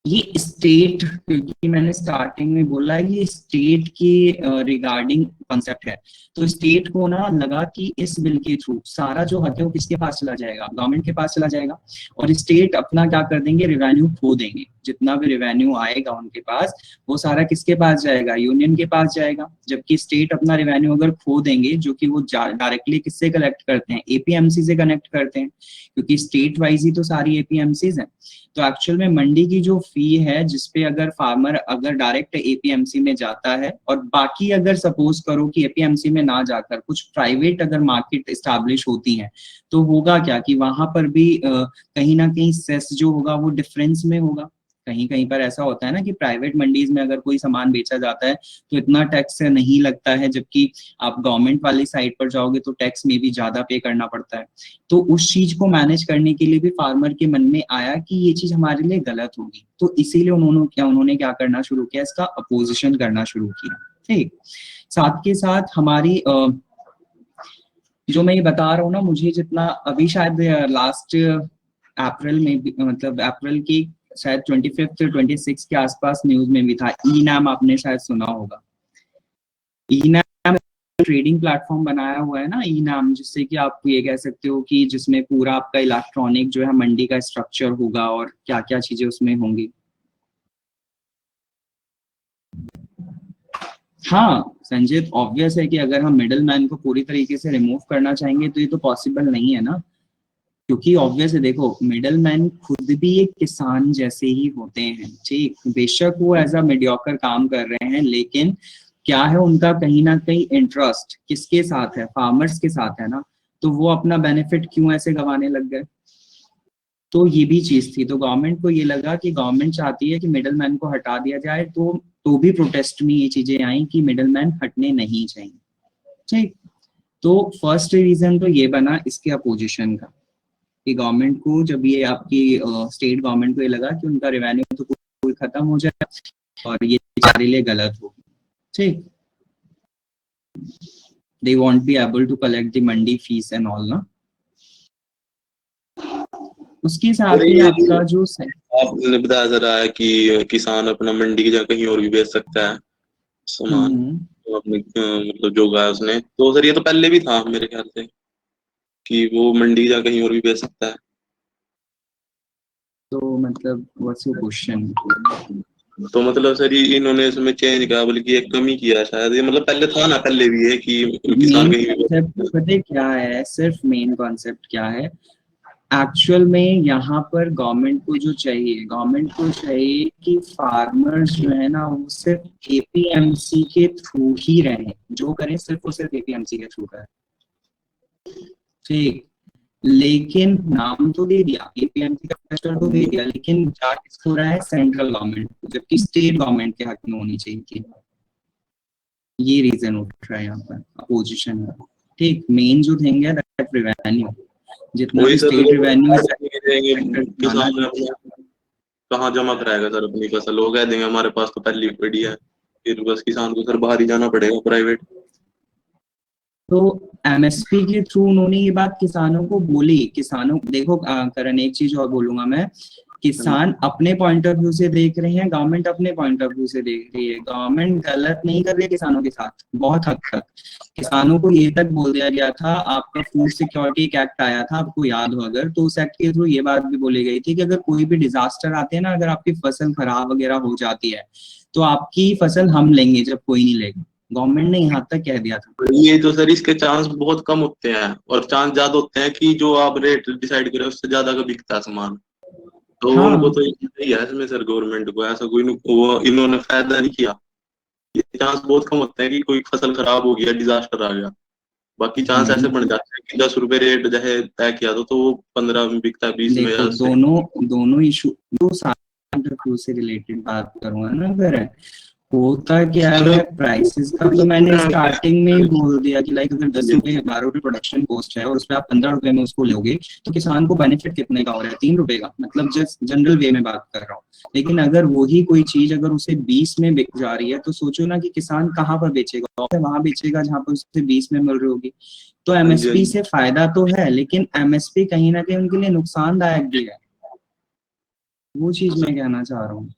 ये स्टेट, क्योंकि मैंने स्टार्टिंग में बोला है ये स्टेट के रिगार्डिंग कॉन्सेप्ट है, तो स्टेट को ना लगा कि इस बिल के थ्रू सारा जो हक है वो किसके पास चला जाएगा, गवर्नमेंट के पास चला जाएगा, और स्टेट अपना क्या कर देंगे, रेवेन्यू खो देंगे, जितना भी रेवेन्यू आएगा उनके पास वो सारा किसके पास जाएगा, यूनियन के पास जाएगा। जबकि स्टेट अपना रेवेन्यू अगर खो देंगे, जो कि वो डायरेक्टली किससे कलेक्ट करते हैं, एपीएमसी से कनेक्ट करते हैं, क्योंकि स्टेट वाइज ही तो सारी एपीएमसीज हैं। तो एक्चुअल में मंडी की जो फी है जिसपे अगर फार्मर अगर डायरेक्ट एपीएमसी में जाता है, और बाकी अगर सपोज करो कि एपीएमसी में ना जाकर कुछ प्राइवेट अगर मार्केट एस्टैब्लिश होती हैं, तो होगा क्या कि वहां पर भी कहीं ना कहीं सेस जो होगा वो डिफरेंस में होगा। कहीं कहीं पर ऐसा होता है ना कि प्राइवेट मंडीज में अगर कोई सामान बेचा जाता है तो इतना टैक्स नहीं लगता है, जबकि आप गवर्नमेंट वाली साइड पर जाओगे तो टैक्स में भी ज्यादा पे करना पड़ता है। तो उस चीज को मैनेज करने के लिए भी फार्मर के मन में आया कि ये चीज हमारे लिए गलत होगी, तो इसीलिए उन्होंने क्या करना शुरू किया, इसका अपोजिशन करना शुरू किया। ठीक, साथ के साथ हमारी जो मैं ये बता रहा हूँ ना, मुझे जितना अभी शायद लास्ट अप्रैल में मतलब अप्रैल की शायद 25 या 26 के आसपास न्यूज में भी था, ई नाम आपने शायद सुना होगा। ई नाम ट्रेडिंग प्लेटफॉर्म बनाया हुआ है ना, ई नाम, जिससे कि आप ये कह सकते हो कि जिसमें पूरा आपका इलेक्ट्रॉनिक जो है मंडी का स्ट्रक्चर होगा और क्या क्या चीजें उसमें होंगी। हाँ संजीत, ऑब्वियस है कि अगर हम मिडिल मैन को पूरी तरीके से रिमूव करना चाहेंगे तो ये तो पॉसिबल नहीं है ना, क्योंकि ऑब्वियस है, देखो मिडिल मैन खुद भी एक किसान जैसे ही होते हैं। ठीक, बेशक वो एज अ मीडियोकर काम कर रहे हैं, लेकिन क्या है उनका कहीं ना कहीं इंटरेस्ट किसके साथ है, फार्मर्स के साथ है ना, तो वो अपना बेनिफिट क्यों ऐसे गंवाने लग गए। तो ये भी चीज थी, तो गवर्नमेंट को ये लगा कि गवर्नमेंट चाहती है कि मिडिल मैन को हटा दिया जाए, तो भी प्रोटेस्ट में ये चीजें आई कि मिडिल मैन हटने नहीं चाहिए। ठीक, तो फर्स्ट रीजन तो ये बना इसके अपोजिशन का, कि गवर्नमेंट को जब ये आपकी स्टेट गवर्नमेंट को ये लगा कि उनका रेवेन्यू तो कोई खत्म हो जाए और ये हमारे लिए गलत होगी। ठीक, they won't be able to collect the Mandi fees and all ना। उसके साथ ही आपका जो आपने बताया जरा है कि किसान अपना मंडी की जगह कहीं और भी बेच सकता है सामान, तो अपने मतलब जो उगाया उसने, तो सर ये तो पहले भी था मेरे ख्याल से कि वो मंडी की जगह कहीं और भी बेच सकता है। तो मतलब व्हाट्स योर क्वेश्चन। तो मतलब सर ये इन्होंने इसमें चेंज किया, बल्कि एक कमी किया शायद, ये मतलब पहले था ना, पहले भी है कि किसान मेन कहीं भी। कॉन्सेप्ट पता है क्या है, सिर्फ मेन कॉन्सेप्ट क्या है एक्चुअल में, यहाँ पर गवर्नमेंट को जो चाहिए, गवर्नमेंट को चाहिए कि फार्मर्स जो है ना वो सिर्फ एपीएमसी के थ्रू ही रहे, जो करें सिर्फ वो सिर्फ एपीएमसी के थ्रू करें। ठीक, लेकिन नाम तो दे दिया, एपीएमसी का प्रेशर तो दे दिया, लेकिन जा किसको रहा है, सेंट्रल गवर्नमेंट, जबकि स्टेट गवर्नमेंट के हक में होनी चाहिए थी। ये रीजन उठ रहा है यहाँ पर अपोजिशन का। ठीक, मेन जो थिंग है दैट रेवेन्यू, जितना भी स्टेट रेवेन्यू किसान कहाँ जमा कराएगा सर अपनी फसल, लोग कह देंगे हमारे पास तो पहली पड़ी है, फिर बस किसान को सर बाहर ही जाना पड़ेगा प्राइवेट। तो एमएसपी के थ्रू उन्होंने ये बात किसानों को बोली। किसानों देखो करण, एक चीज और बोलूंगा मैं, किसान अपने पॉइंट ऑफ व्यू से देख रहे हैं, गवर्नमेंट अपने पॉइंट ऑफ व्यू से देख रही है। गवर्नमेंट गलत नहीं कर रही है किसानों के साथ, बहुत हद तक किसानों को ये तक बोल दिया गया था, आपका फूड सिक्योरिटी एक्ट आया था आपको याद हो अगर, तो उस एक्ट के थ्रू ये बात भी बोली गई थी कि अगर कोई भी डिजास्टर आते हैं ना, अगर आपकी फसल खराब वगैरह हो जाती है तो आपकी फसल हम लेंगे जब कोई नहीं लेगा। गवर्नमेंट ने यहाँ तक कह दिया था। ये तो सर इसके चांस बहुत कम होते हैं, और चांस ज्यादा होते हैं कि जो आप रेट डिसाइड करें उससे ज्यादा का बिकता है सामान, तो उनको हाँ तो यही है इसमें सर, गवर्नमेंट को ऐसा कोई वो इन्होंने फायदा नहीं किया। ये चांस बहुत कम होते हैं कि कोई फसल खराब हो गया, डिजास्टर आ गया। बाकी चांस ऐसे बन जाते हैं कि 10 रुपए रेट जैसे तय किया तो वो 15 में बिकता है, 20 में, देखो या दोनों इशू, दो सारे से रिलेटेड बात करूंगा ना, अगर होता क्या है प्राइसेस का, तो मैंने स्टार्टिंग में ही बोल दिया कि लाइक अगर 10 रुपए 12 रुपए प्रोडक्शन कॉस्ट है और उस पर आप 15 रुपए में उसको लोगे तो किसान को बेनिफिट कितने का हो रहा है, 3 रुपए का, मतलब जस्ट जनरल वे में बात कर रहा हूँ। लेकिन अगर वही कोई चीज अगर उसे 20 में बिक जा रही है तो सोचो ना कि किसान कहाँ पर बेचेगा, वहां बेचेगा जहां पर उसे 20 में मिल रही होगी। तो एमएसपी से फायदा तो है, लेकिन एमएसपी कहीं ना कहीं उनके लिए नुकसानदायक भी है। वो चीज मैं कहना चाह रहा हूँ।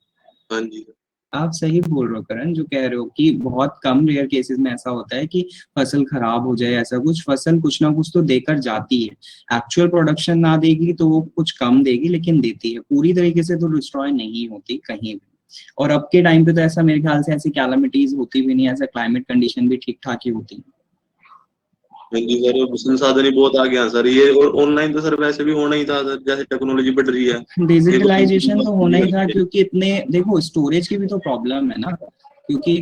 हाँ जी। आप सही बोल रहे हो करण, जो कह रहे हो कि बहुत कम रेयर केसेस में ऐसा होता है कि फसल खराब हो जाए, ऐसा कुछ फसल कुछ ना कुछ तो देकर जाती है। एक्चुअल प्रोडक्शन ना देगी तो वो कुछ कम देगी, लेकिन देती है, पूरी तरीके से तो डिस्ट्रॉय नहीं होती कहीं भी। और अब के टाइम पे तो ऐसा मेरे ख्याल से ऐसी कैलामिटीज होती भी नहीं, ऐसा क्लाइमेट कंडीशन भी ठीक ठाक ही होती है। हाँ जी सर, संसाधन ही बहुत आ गया सर ये, और ऑनलाइन तो सर वैसे भी होना ही था सर, जैसे टेक्नोलॉजी बढ़ रही है। एक डिजिटलाइजेशन तो होना ही था, क्योंकि इतने देखो स्टोरेज की भी तो प्रॉब्लम है ना, क्योंकि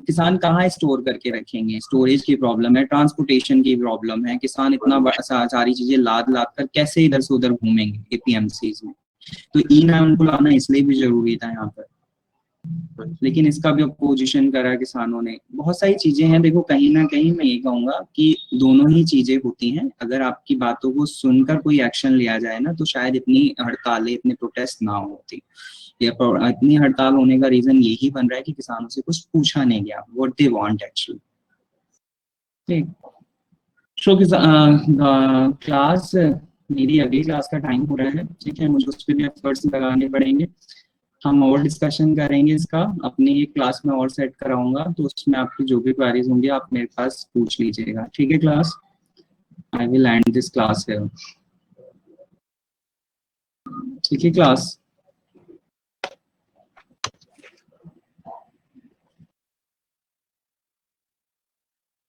किसान कहाँ स्टोर करके रखेंगे, स्टोरेज की प्रॉब्लम है, ट्रांसपोर्टेशन की प्रॉब्लम है, किसान इतना सारी चीजें लाद लाद कर कैसे इधर से उधर घूमेंगे एपीएमसी में। तो ई नाम को लाना इसलिए भी जरूरी था यहाँ पर, लेकिन इसका भी अपोजिशन करा किसानों ने। बहुत सारी चीजें हैं, देखो कहीं ना कहीं मैं ये कहूंगा कि दोनों ही चीजें होती हैं। अगर आपकी बातों को सुनकर कोई एक्शन लिया जाए ना, तो शायद इतनी हड़तालें, इतने प्रोटेस्ट ना होती। इतनी हड़ताल होने का रीजन यही बन रहा है कि किसानों से कुछ पूछा नहीं गया, व्हाट दे वांट एक्चुअली। ठीक, सो क्लास, मेरी अगली क्लास का टाइम हो रहा है, ठीक है, मुझे उस पर भी एफर्ट्स लगाने पड़ेंगे। हम और डिस्कशन करेंगे इसका, अपनी एक क्लास में और सेट कराऊंगा, तो उसमें आपकी जो भी क्वेरीज होंगी आप मेरे पास पूछ लीजिएगा, ठीक है class. I will and this class है, ठीक है class.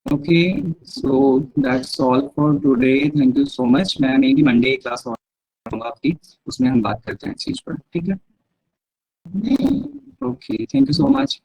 Okay, so that's all for today, thank you so much. मैं मेरी मंडे क्लास और करूंगा आपकी, उसमें हम बात करते हैं इस चीज पर, ठीक है। Okay, thank you so much.